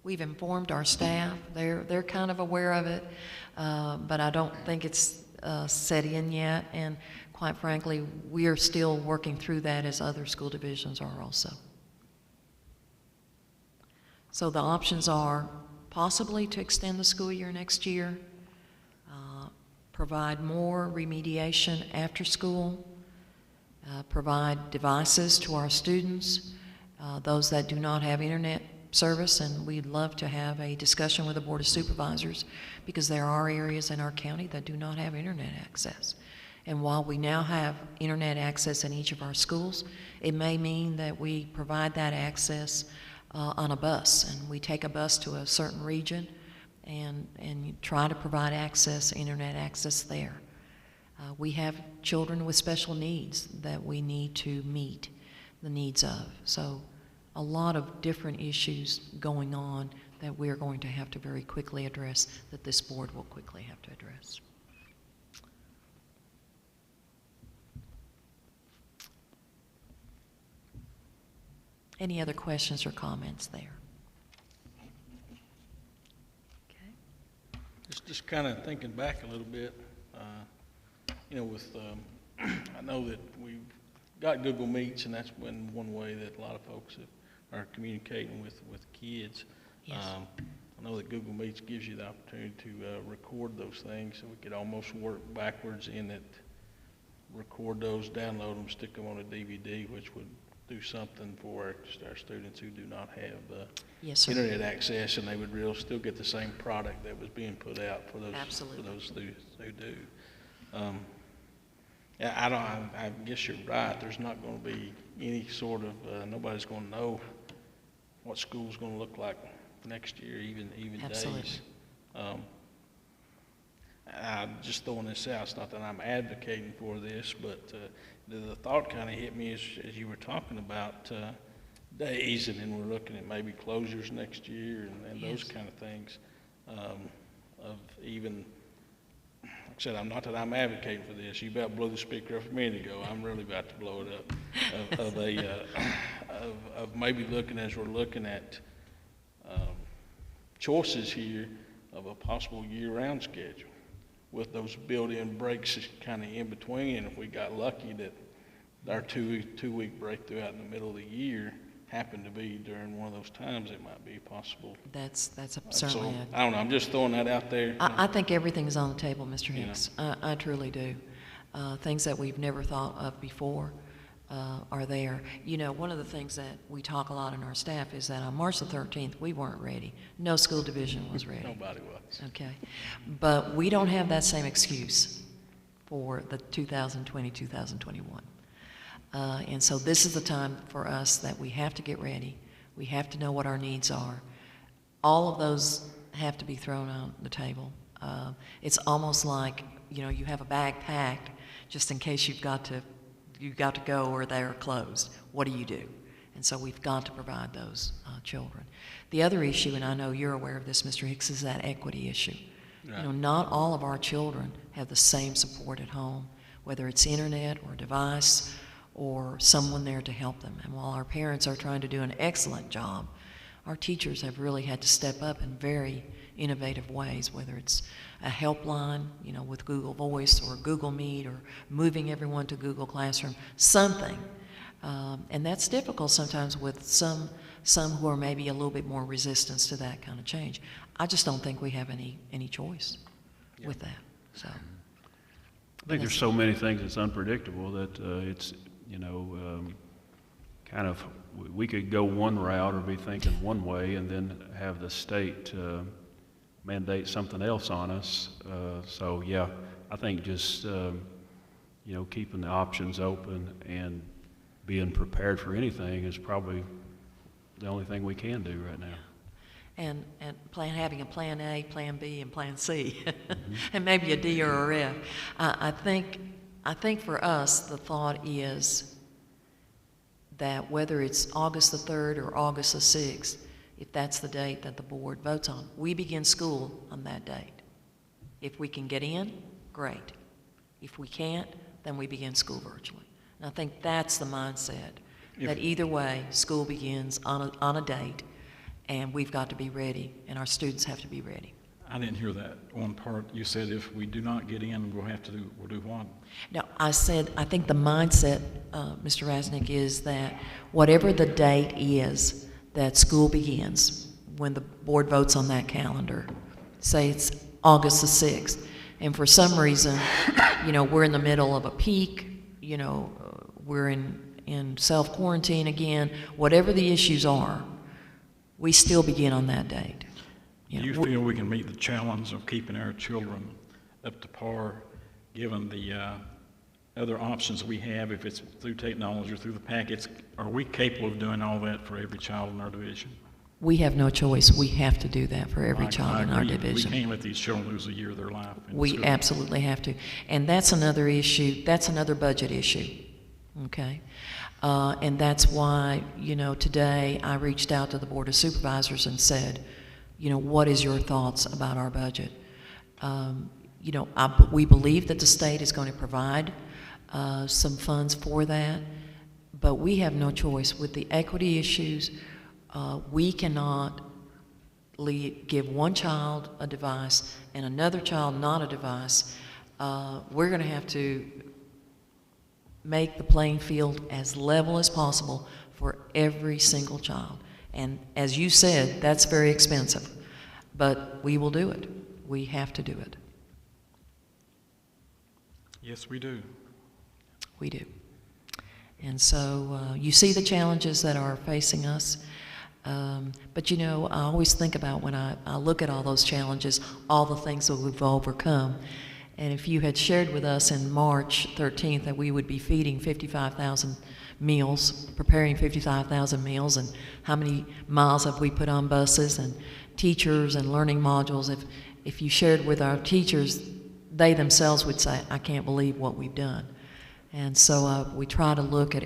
We've informed our staff. They're kind of aware of it, but I don't think it's set in yet. And quite frankly, we are still working through that as other school divisions are also. So the options are possibly to extend the school year next year, provide more remediation after school, provide devices to our students, those that do not have internet service, and we'd love to have a discussion with the Board of Supervisors, because there are areas in our county that do not have internet access. And while we now have internet access in each of our schools, it may mean that we provide that access on a bus, and we take a bus to a certain region and try to provide access, internet access there. We have children with special needs that we need to meet the needs of. So a lot of different issues going on that we're going to have to very quickly address, that this board will quickly have to address. Any other questions or comments there? Okay. Just kind of thinking back a little bit, I know that we've got Google Meets, and that's been one way that a lot of folks are communicating with kids. Yes. I know that Google Meets gives you the opportunity to record those things, so we could almost work backwards in it, record those, download them, stick them on a DVD, which would do something for our students who do not have Yes, sir. internet access, and they would still get the same product that was being put out for those Absolutely. for those students who do. I guess you're right. There's not going to be any sort of nobody's going to know what school's going to look like next year, even Absolutely. days. I'm just throwing this out. It's not that I'm advocating for this, but the thought kind of hit me as you were talking about days, and then we're looking at maybe closures next year and those Yes. kind of things. Of even, like I said, I'm not that I'm advocating for this. You about blew the speaker up a minute ago. I'm really about to blow it up. Of maybe looking, as we're looking at choices here, of a possible year-round schedule, with those built-in breaks kind of in between. And if we got lucky that our two-week break throughout in the middle of the year happened to be during one of those times, it might be possible. That's certainly So, it. I don't know, I'm just throwing that out there. I think everything is on the table, Mr. You know. Hicks. I truly do. Things that we've never thought of before are there. One of the things that we talk a lot in our staff is that on March the 13th, we weren't ready. No school division was ready. Nobody was. Okay. But we don't have that same excuse for the 2020-2021. And so this is the time for us that we have to get ready. We have to know what our needs are. All of those have to be thrown on the table. It's almost like, you know, you have a bag packed just in case you've got to go or they're closed. What do? And so we've got to provide those children. The other issue, and I know you're aware of this, Mr. Hicks, is that equity issue. Right. You know, not all of our children have the same support at home, whether it's internet or device or someone there to help them. And while our parents are trying to do an excellent job, our teachers have really had to step up in very innovative ways, whether it's a helpline, you know, with Google Voice or Google Meet or moving everyone to Google Classroom, something. And that's difficult sometimes with some who are maybe a little bit more resistant to that kind of change. I just don't think we have any choice with that. So I think there's so many things that's unpredictable that it's, you know, kind of, we could go one route or be thinking one way and then have the state mandate something else on us. So yeah, I think just, you know, keeping the options open and being prepared for anything is probably the only thing we can do right now. and having a plan A, plan B, and plan C, and maybe a D or a F. I think for us the thought is that whether it's August the 3rd or August the 6th, if that's the date that the board votes on, we begin school on that date. If we can get in, great. If we can't, then we begin school virtually. And I think that's the mindset, that either way, school begins on a date, and we've got to be ready, and our students have to be ready. I didn't hear that one part. You said if we do not get in, we'll do what? No, I said, I think the mindset, Mr. Rasnick, is that whatever the date is that school begins, when the board votes on that calendar, say it's August the 6th, and for some reason, you know, we're in the middle of a peak, you know, we're in self-quarantine again, whatever the issues are, we still begin on that date. Do you feel we can meet the challenge of keeping our children up to par, given the other options we have, if it's through technology or through the packets? Are we capable of doing all that for every child in our division? We have no choice. We have to do that for every I child in our agree. division. We can't let these children lose a year of their life. We absolutely have to. And that's another issue. That's another budget issue, okay? And that's why, you know, today I reached out to the Board of Supervisors and said, you know, what is your thoughts about our budget? You know, we believe that the state is going to provide some funds for that, but we have no choice. With the equity issues, we cannot give one child a device and another child not a device. We're going to have to make the playing field as level as possible for every single child. And as you said, that's very expensive, but we will do it. We have to do it. Yes, we do. We do. And so you see the challenges that are facing us. But you know, I always think about when I look at all those challenges, all the things that we've overcome. And if you had shared with us in March 13th that we would be feeding 55,000 meals, preparing 55,000 meals, and how many miles have we put on buses and teachers and learning modules, if you shared with our teachers, they themselves would say, I can't believe what we've done. And so we try to look at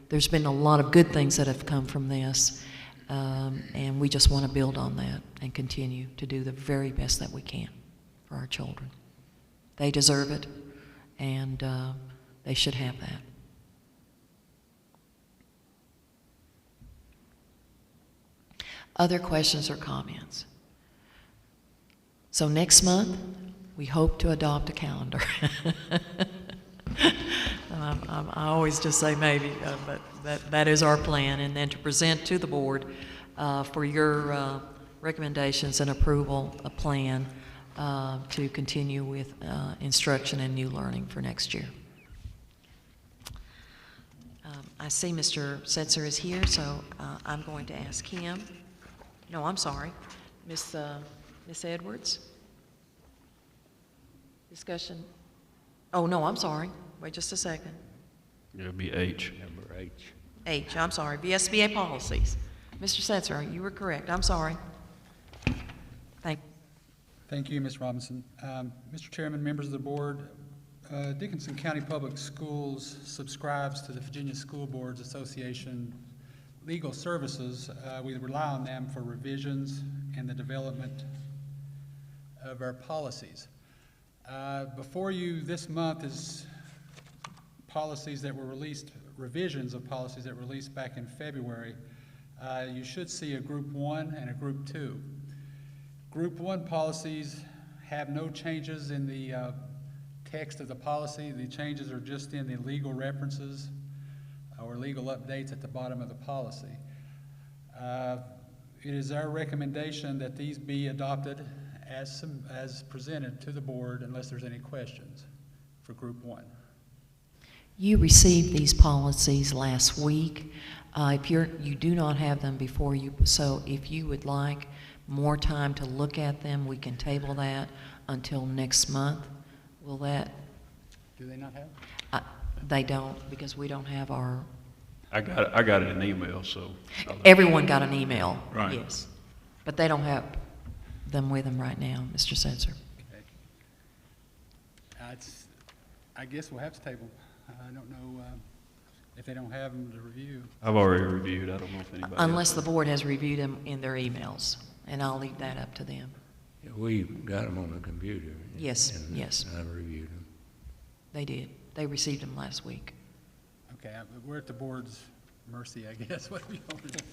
there's been a lot of good things that have come from this, and we just want to build on that and continue to do the very best that we can for our children. They deserve it, and they should have that. Other questions or comments? So next month, we hope to adopt a calendar. I always just say maybe, but that is our plan, and then to present to the board for your recommendations and approval, a plan to continue with instruction and new learning for next year. I see Mr. Setzer is here, so I'm going to ask him. No, I'm sorry, Miss Edwards. Discussion. Oh no, I'm sorry. Wait just a second. It'll be H. Number H. H, I'm sorry, VSBA policies. Mr. Setzer, you were correct, I'm sorry. Thank Thank you, Ms. Robinson. Mr. Chairman, members of the board, Dickinson County Public Schools subscribes to the Virginia School Boards Association legal services. We rely on them for revisions and the development of our policies. Before you this month is policies that were released, revisions of policies that were released back in February. You should see a Group 1 and a Group 2. Group 1 policies have no changes in the text of the policy. The changes are just in the legal references or legal updates at the bottom of the policy. It is our recommendation that these be adopted as presented to the board unless there's any questions for Group 1. You received these policies last week. If you do not have them before you, so if you would like more time to look at them, we can table that until next month. Will that? Do they not have? They don't, because we don't have our, I got it in email, so. everyone got an email. Right. Yes. But they don't have them with them right now, Mr. Setzer. Okay. I guess we'll have to table. I don't know if they don't have them to review. I've already reviewed. I don't know if anybody. Unless else the has. board has reviewed them in their emails, and I'll leave that up to them. Yeah, we got them on the computer. Yes, and yes. I reviewed them. They did. They received them last week. Okay, we're at the board's mercy, I guess. What do we want to do?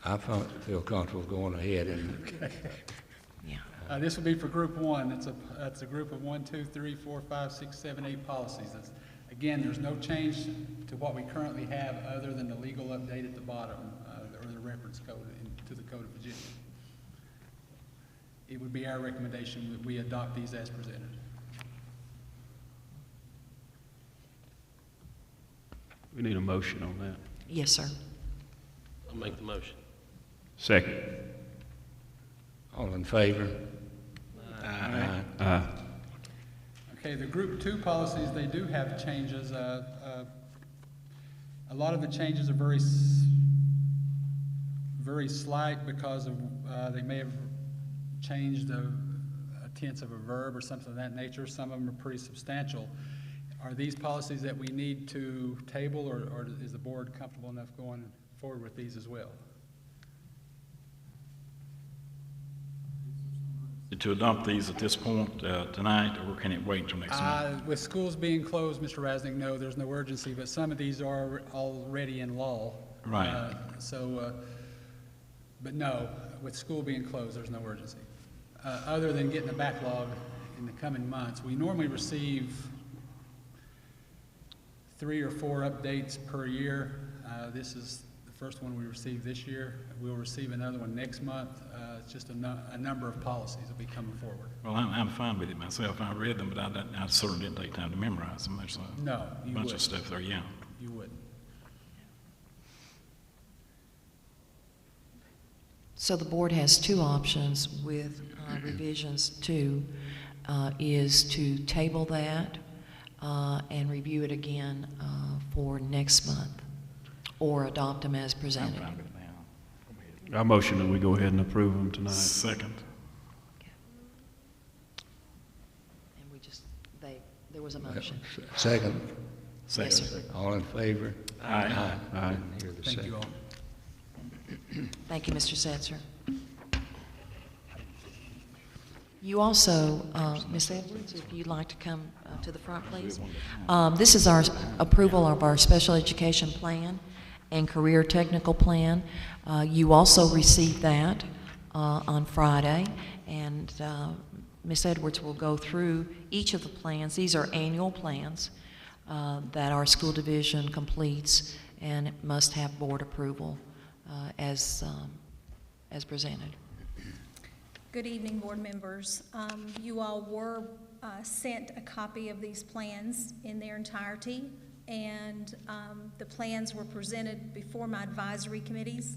I feel comfortable going ahead and, Yeah. This will be for Group 1. It's a group of 1, 2, 3, 4, 5, 6, 7, 8 policies. Again, there's no change to what we currently have other than the legal update at the bottom or the reference code to the Code of Virginia. It would be our recommendation that we adopt these as presented. We need a motion on that. Yes, sir. I'll make the motion. Second. all in favor? Aye. Aye. Okay, the Group 2 policies, they do have changes. A lot of the changes are very slight because of, they may have changed a tense of a verb or something of that nature. Some of them are pretty substantial. Are these policies that we need to table, or is the board comfortable enough going forward with these as well? To adopt these at this point tonight, or can it wait until next month? With schools being closed, Mr. Rasnick, no, there's no urgency, but some of these are already in law. Right. But no, with school being closed, there's no urgency. Other than getting a backlog in the coming months, we normally receive 3 or 4 updates per year. This is the first one we received this year. We'll receive another one next month. It's just a number of policies will be coming forward. Well, I'm fine with it myself. I read them, but I certainly didn't take time to memorize them. There's No, a you bunch wouldn't. of stuff there, yeah. You wouldn't. So the board has 2 options with revisions to, is to table that and review it again for next month, or adopt them as I'm presented. fine with it now. Go ahead. I motion that we go ahead and approve them tonight. Second. And we just, there was a motion. Second, Yes, sir. all in favor? Aye. Aye. Didn't hear the Thank you second. all. Thank you, Mr. Setzer. You also, Ms. Edwards, if you'd like to come to the front, please. This is our approval of our special education plan and career technical plan. You also received that on Friday, and Ms. Edwards will go through each of the plans. These are annual plans that our school division completes, and it must have board approval as presented. Good evening, board members. You all were sent a copy of these plans in their entirety, and the plans were presented before my advisory committees.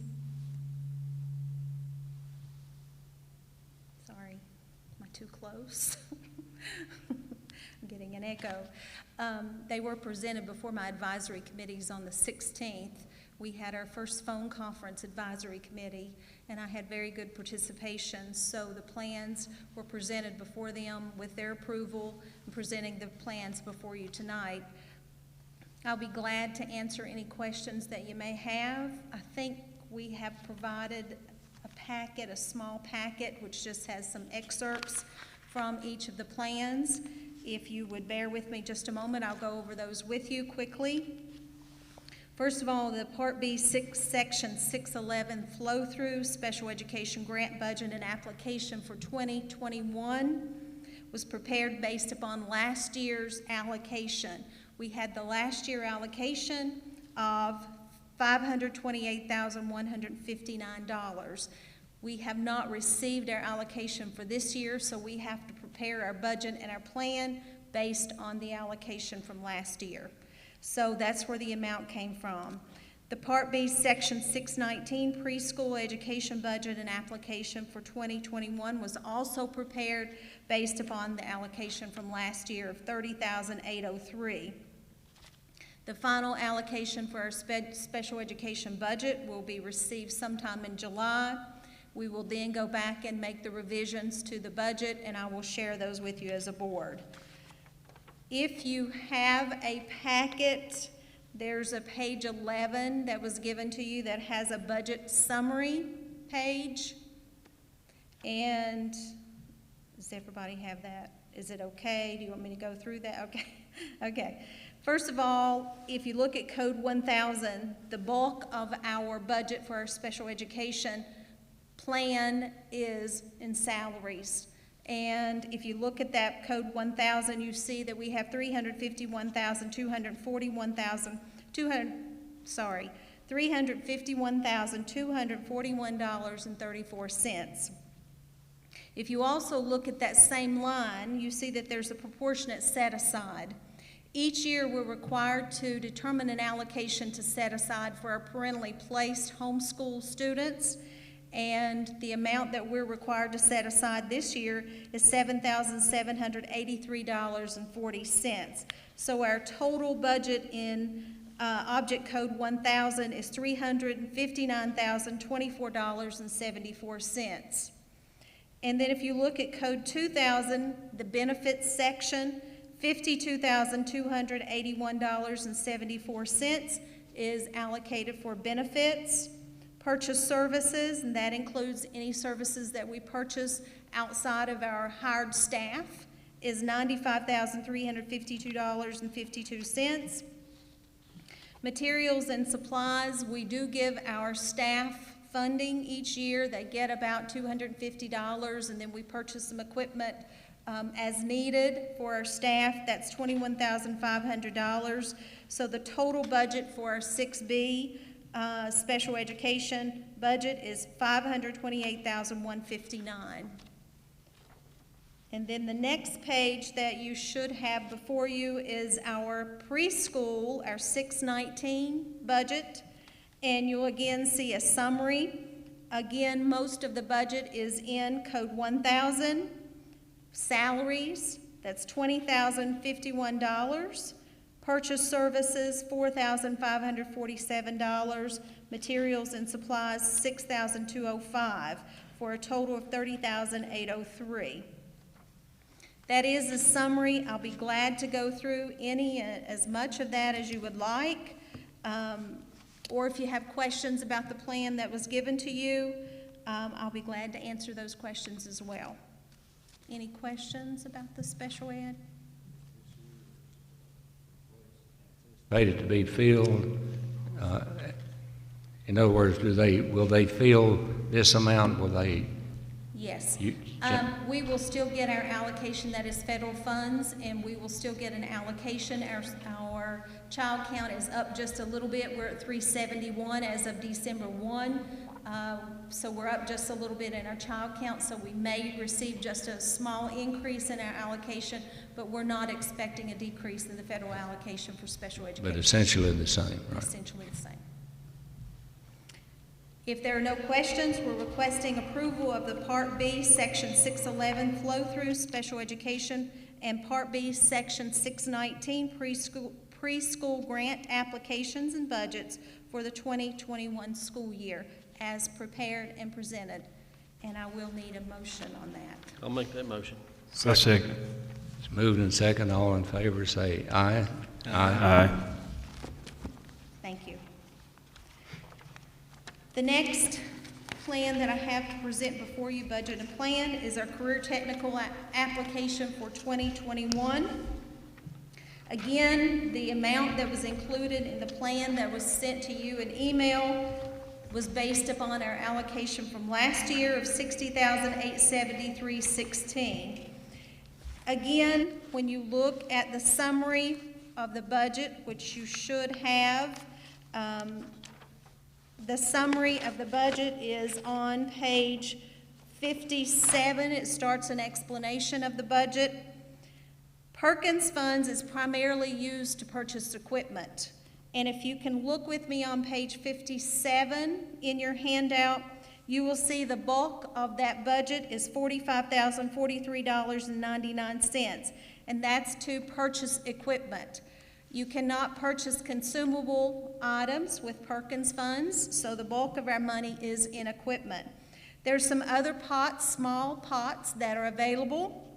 Sorry, am I too close? I'm getting an echo. They were presented before my advisory committees on the 16th. We had our first phone conference advisory committee, and I had very good participation. So the plans were presented before them with their approval, and presenting the plans before you tonight. I'll be glad to answer any questions that you may have. I think we have provided a packet, a small packet, which just has some excerpts from each of the plans. If you would bear with me just a moment, I'll go over those with you quickly. First of all, the Part B, Section 611 flow-through special education grant budget and application for 2021 was prepared based upon last year's allocation. We had the last year allocation of $528,159. We have not received our allocation for this year, so we have to prepare our budget and our plan based on the allocation from last year. So that's where the amount came from. The Part B, Section 619 preschool education budget and application for 2021 was also prepared based upon the allocation from last year of $30,803. The final allocation for our special education budget will be received sometime in July. We will then go back and make the revisions to the budget, and I will share those with you as a board. If you have a packet, there's a page 11 that was given to you that has a budget summary page. And does everybody have that? Is it okay? Do you want me to go through that? Okay. Okay. First of all, if you look at Code 1000, the bulk of our budget for our special education plan is in salaries. And if you look at that Code 1000, you see that we have $351,241.34. If you also look at that same line, you see that there's a proportionate set aside. Each year, we're required to determine an allocation to set aside for our parentally placed homeschool students. And the amount that we're required to set aside this year is $7,783.40. So our total budget in Object Code 1000 is $359,024.74. And then if you look at Code 2000, the benefits section, $52,281.74 is allocated for benefits. Purchase services, and that includes any services that we purchase outside of our hired staff, is $95,352.52. Materials and supplies, we do give our staff funding each year. They get about $250, and then we purchase some equipment as needed for our staff. That's $21,500. So the total budget for our 6B special education budget is $528,159. And then the next page that you should have before you is our preschool, our 619 budget. And you'll again see a summary. Again, most of the budget is in Code 1000. Salaries, that's $20,051. Purchase services, $4,547. Materials and supplies, $6,205, for a total of $30,803. That is a summary. I'll be glad to go through as much of that as you would like. Or if you have questions about the plan that was given to you, I'll be glad to answer those questions as well. Any questions about the special ed? Anticipated to be filled. In other words, will they fill this amount? Will they? Yes. We will still get our allocation that is federal funds, and we will still get an allocation. Our child count is up just a little bit. We're at 371 as of December 1. So we're up just a little bit in our child count, so we may receive just a small increase in our allocation, but we're not expecting a decrease in the federal allocation for special education. But essentially the same, right? Essentially the same. If there are no questions, we're requesting approval of the Part B, Section 611 flow-through special education and Part B, Section 619, preschool grant applications and budgets for the 2021 school year as prepared and presented. And I will need a motion on that. I'll make that motion. I second. It's moved and second. All in favor say aye. Aye. Thank you. The next plan that I have to present before you, budget and plan, is our career technical application for 2021. Again, the amount that was included in the plan that was sent to you in email was based upon our allocation from last year of $60,873.16. Again, when you look at the summary of the budget, which you should have, the summary of the budget is on page 57. It starts an explanation of the budget. Perkins funds is primarily used to purchase equipment. And if you can look with me on page 57 in your handout, you will see the bulk of that budget is $45,043.99, and that's to purchase equipment. You cannot purchase consumable items with Perkins funds, so the bulk of our money is in equipment. There's some other pots, small pots, that are available.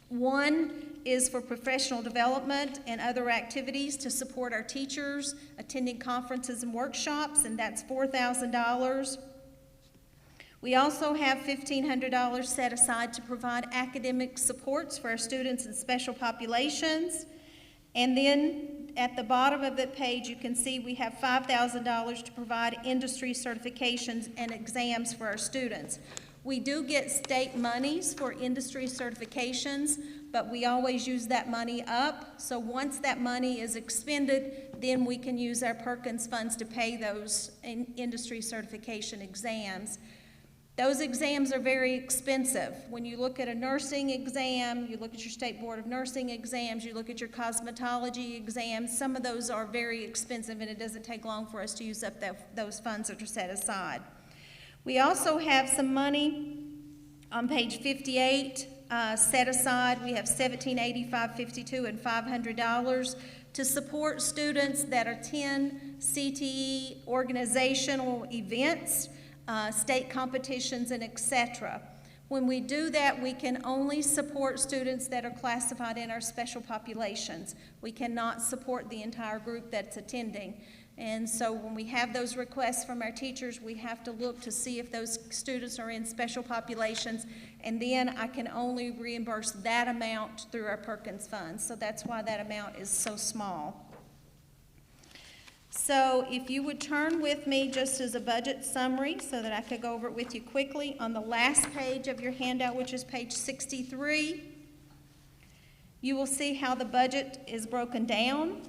One is for professional development and other activities to support our teachers attending conferences and workshops, and that's $4,000. We also have $1,500 set aside to provide academic supports for our students in special populations. And then at the bottom of the page, you can see we have $5,000 to provide industry certifications and exams for our students. We do get state monies for industry certifications, but we always use that money up. So once that money is expended, then we can use our Perkins funds to pay those industry certification exams. Those exams are very expensive. When you look at a nursing exam, you look at your State Board of Nursing exams, you look at your cosmetology exams, some of those are very expensive, and it doesn't take long for us to use up those funds that are set aside. We also have some money on page 58 set aside. We have $1,785.52 and $500 to support students that attend CTE organizational events, state competitions, and etc. When we do that, we can only support students that are classified in our special populations. We cannot support the entire group that's attending. And so when we have those requests from our teachers, we have to look to see if those students are in special populations, and then I can only reimburse that amount through our Perkins funds. So that's why that amount is so small. So if you would turn with me just as a budget summary so that I could go over it with you quickly, on the last page of your handout, which is page 63, you will see how the budget is broken down.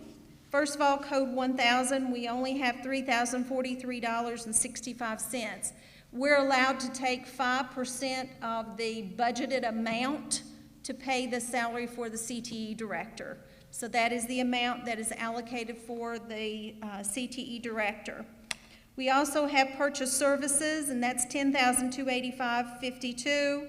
First of all, Code 1000, we only have $3,043.65. We're allowed to take 5% of the budgeted amount to pay the salary for the CTE director. So that is the amount that is allocated for the CTE director. We also have purchase services, and that's $10,285.52.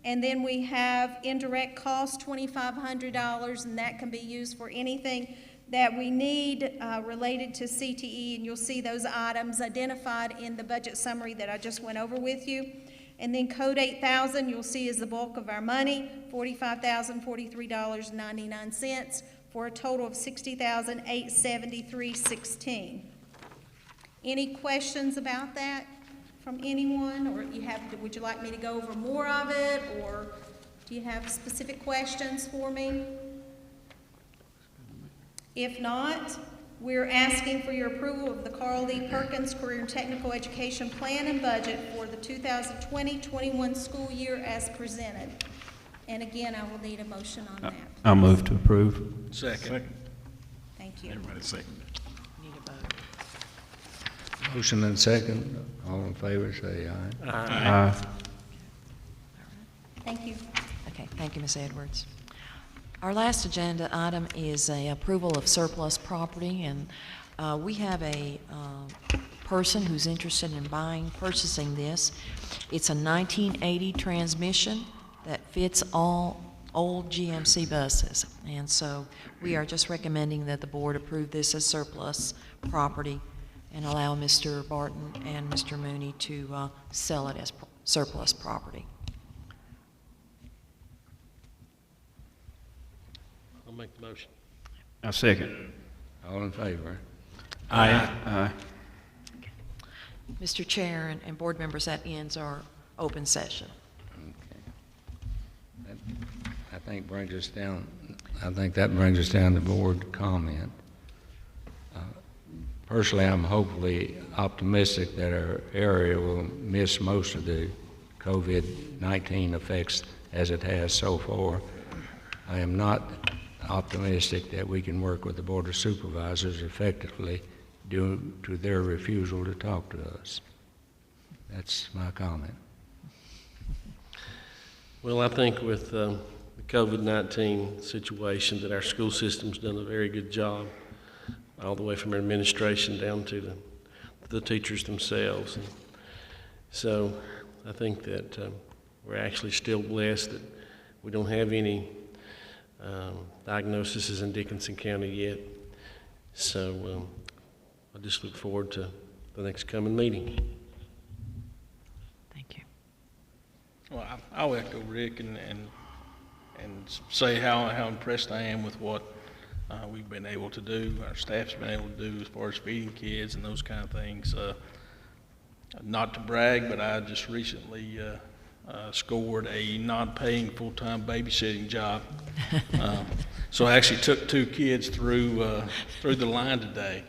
And then we have indirect costs, $2,500, and that can be used for anything that we need related to CTE, and you'll see those items identified in the budget summary that I just went over with you. And then Code 8000, you'll see is the bulk of our money, $45,043.99, for a total of $60,873.16. Any questions about that from anyone, or would you like me to go over more of it, or do you have specific questions for me? If not, we're asking for your approval of the Carl D. Perkins Career and Technical Education Plan and Budget for the 2020-21 school year as presented. And again, I will need a motion on that. I'll move to approve. Second. Thank you. Everybody second. Need a vote. Motion and second. All in favor say aye. Aye. Thank you. Okay, thank you, Ms. Edwards. Our last agenda item is a approval of surplus property, and we have a person who's interested in purchasing this. It's a 1980 transmission that fits all old GMC buses. And so we are just recommending that the board approve this as surplus property and allow Mr. Barton and Mr. Mooney to sell it as surplus property. I'll make the motion. I second. All in favor? Aye. Mr. Chair and board members, that ends our open session. Okay. I think that brings us down to board comment. Personally, I'm hopefully optimistic that our area will miss most of the COVID-19 effects as it has so far. I am not optimistic that we can work with the Board of Supervisors effectively due to their refusal to talk to us. That's my comment. Well, I think with the COVID-19 situation that our school system's done a very good job, all the way from administration down to the teachers themselves. And so I think that we're actually still blessed that we don't have any diagnoses in Dickinson County yet. So I just look forward to the next coming meeting. Thank you. Well, I'll echo Rick and say how impressed I am with what we've been able to do, our staff's been able to do as far as feeding kids and those kind of things. Not to brag, but I just recently scored a non-paying full-time babysitting job. So I actually took 2 kids through the line today,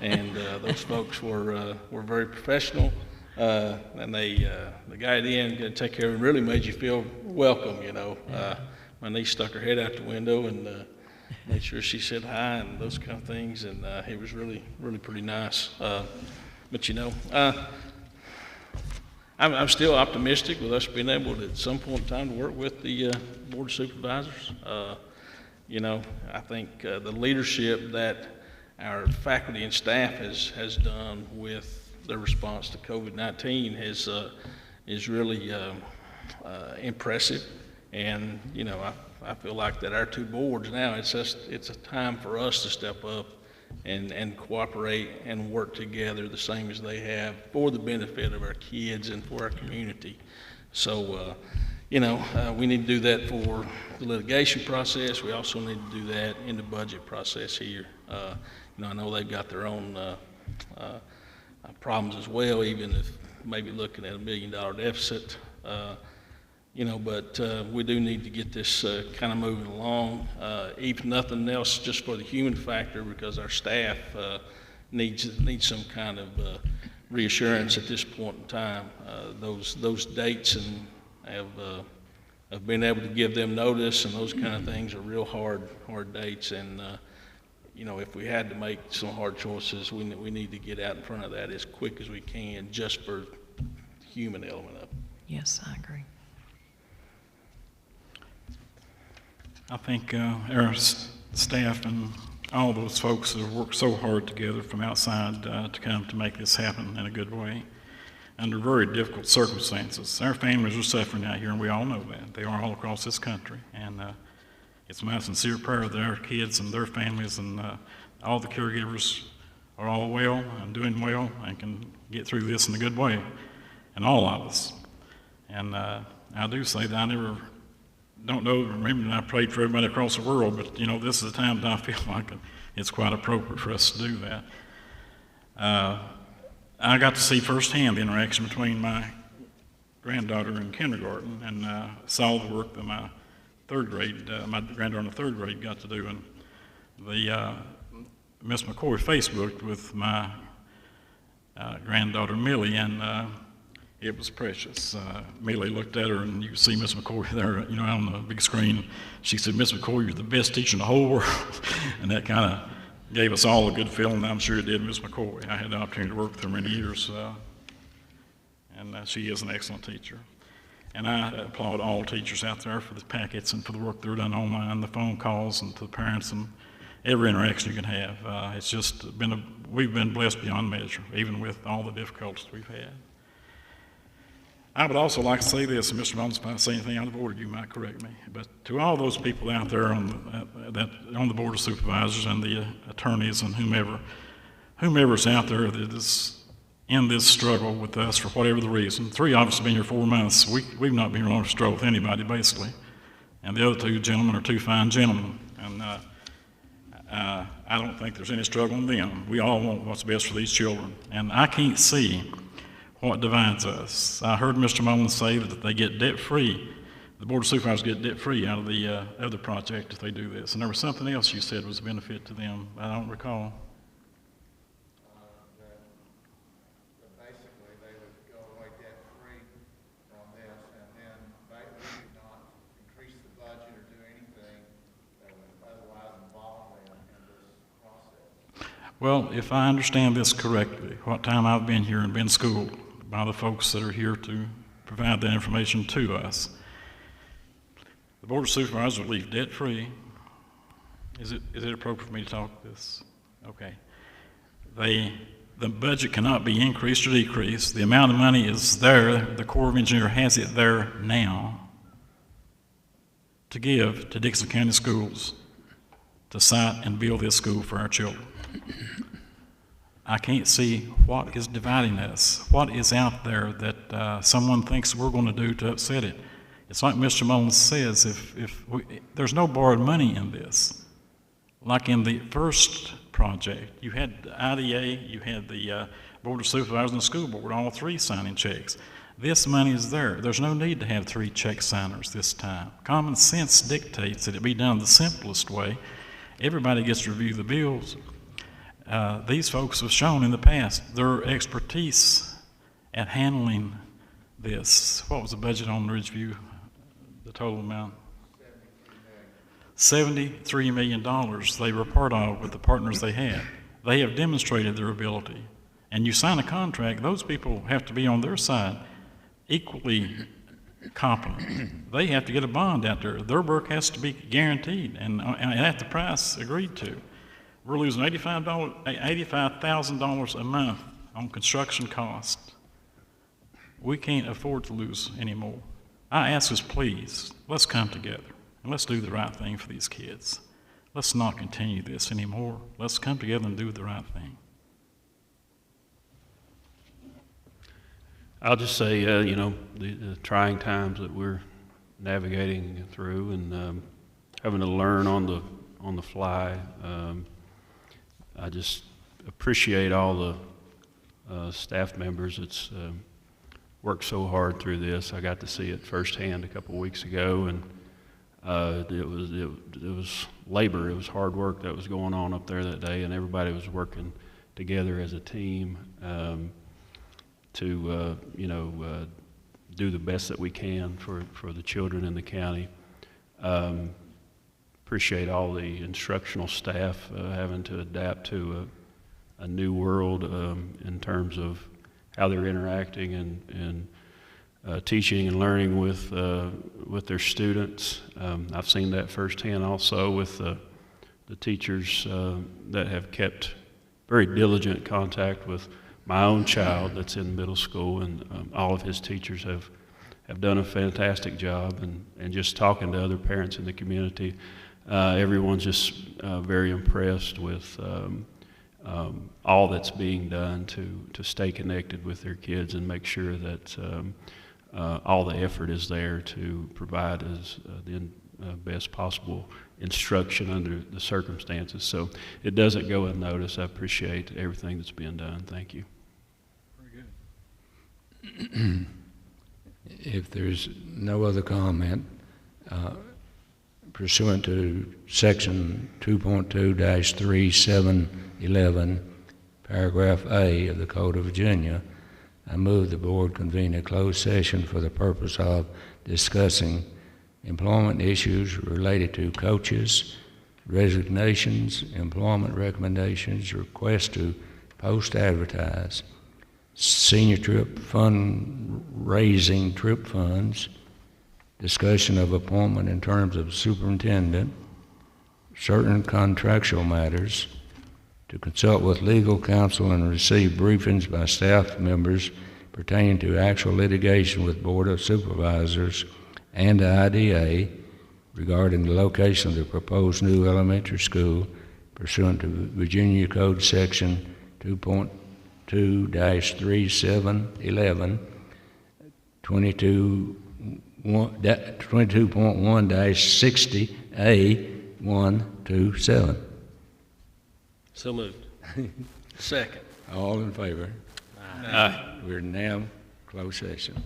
and those folks were very professional. And the guy at the end going to take care of them really made you feel welcome, you know. My niece stuck her head out the window and made sure she said hi and those kind of things, and it was really pretty nice. But you know, I'm still optimistic with us being able to, at some point in time, to work with the Board of Supervisors. You know, I think the leadership that our faculty and staff has done with their response to COVID-19 is really impressive. And you know, I feel like that our 2 boards now, it's a time for us to step up and cooperate and work together the same as they have for the benefit of our kids and for our community. So, you know, we need to do that for the litigation process. We also need to do that in the budget process here. You know, I know they've got their own problems as well, even if maybe looking at $1 million deficit. You know, but we do need to get this kind of moving along, if nothing else, just for the human factor, because our staff needs some kind of reassurance at this point in time. Those dates and have been able to give them notice and those kind of things are real hard dates. And you know, if we had to make some hard choices, we need to get out in front of that as quick as we can, just for the human element of it. Yes, I agree. I think our staff and all those folks have worked so hard together from outside to come to make this happen in a good way under very difficult circumstances. Our families are suffering out here, and we all know that. They are all across this country. And it's my sincere prayer that our kids and their families and all the caregivers are all well and doing well and can get through this in a good way, and all of us. And I do say that I don't remember that I prayed for everybody across the world, but you know, this is a time that I feel like it's quite appropriate for us to do that. I got to see firsthand the interaction between my granddaughter in kindergarten and saw the work that my granddaughter in the 3rd grade got to do. And the Miss McCoy Facebooked with my granddaughter Millie, and it was precious. Millie looked at her, and you could see Miss McCoy there, you know, on the big screen. She said, "Miss McCoy, you're the best teacher in the whole world." And that kind of gave us all a good feeling. I'm sure it did Miss McCoy. I had the opportunity to work with her many years, and she is an excellent teacher. And I applaud all teachers out there for the packets and for the work they're done online, the phone calls, and to the parents, and every interaction you can have. It's just we've been blessed beyond measure, even with all the difficulties we've had. I would also like to say this, and Mr. Mullins, if I say anything out of order, you might correct me. But to all those people out there on the Board of Supervisors and the attorneys and whomever's out there that is in this struggle with us for whatever the reason. 3 of us have been here 4 months. We've not been here long to struggle with anybody, basically. And the other 2 gentlemen are 2 fine gentlemen. And I don't think there's any struggle in them. We all want what's best for these children. And I can't see what divides us. I heard Mr. Mullins say that they get debt-free. The Board of Supervisors get debt-free out of the other project if they do this. And there was something else you said was a benefit to them. I don't recall. Basically, they would go away debt-free from this, and then we would not increase the budget or do anything that would otherwise involve them in this process. Well, if I understand this correctly, what time I've been here and been schooled by the folks that are here to provide that information to us, the Board of Supervisors will leave debt-free. Is it appropriate for me to talk this? Okay. The budget cannot be increased or decreased. The amount of money is there. The Corps of Engineers has it there now to give to Dixon County Schools to site and build this school for our children. I can't see what is dividing us, what is out there that someone thinks we're going to do to upset it. It's like Mr. Mullins says, there's no borrowed money in this. Like in the first project, you had the IDA, you had the Board of Supervisors and the school board, all 3 signing checks. This money is there. There's no need to have 3 check signers this time. Common sense dictates that it be done the simplest way. Everybody gets to review the bills. These folks have shown in the past their expertise at handling this. What was the budget on Ridgeview, the total amount? $73 million they were part of with the partners they had. They have demonstrated their ability. And you sign a contract, those people have to be on their side equally competent. They have to get a bond out there. Their work has to be guaranteed and at the price agreed to. We're losing $85,000 a month on construction costs. We can't afford to lose anymore. I ask us, please, let's come together and let's do the right thing for these kids. Let's not continue this anymore. Let's come together and do the right thing. I'll just say, the trying times that we're navigating through and having to learn on the fly. I just appreciate all the staff members that's worked so hard through this. I got to see it firsthand a couple of weeks ago, and it was labor. It was hard work that was going on up there that day, and everybody was working together as a team to do the best that we can for the children in the county. Appreciate all the instructional staff having to adapt to a new world in terms of how they're interacting and teaching and learning with their students. I've seen that firsthand also with the teachers that have kept very diligent contact with my own child that's in middle school, and all of his teachers have done a fantastic job, and just talking to other parents in the community, everyone's just very impressed with all that's being done to stay connected with their kids and make sure that all the effort is there to provide as the best possible instruction under the circumstances. So it doesn't go unnoticed. I appreciate everything that's being done. Thank you. Very good. If there's no other comment, pursuant to Section 2.2-3711, Paragraph A of the Code of Virginia, I move the board convene a closed session for the purpose of discussing employment issues related to coaches, resignations, employment recommendations, requests to post-advertise, senior trip fundraising trip funds, discussion of appointment in terms of superintendent, certain contractual matters, to consult with legal counsel and receive briefings by staff members pertaining to actual litigation with Board of Supervisors and the IDA regarding the location of the proposed new elementary school pursuant to Virginia Code Section 2.2-3711, 22.1-60A127. So moved. Second. All in favor? Aye. We're now closed session.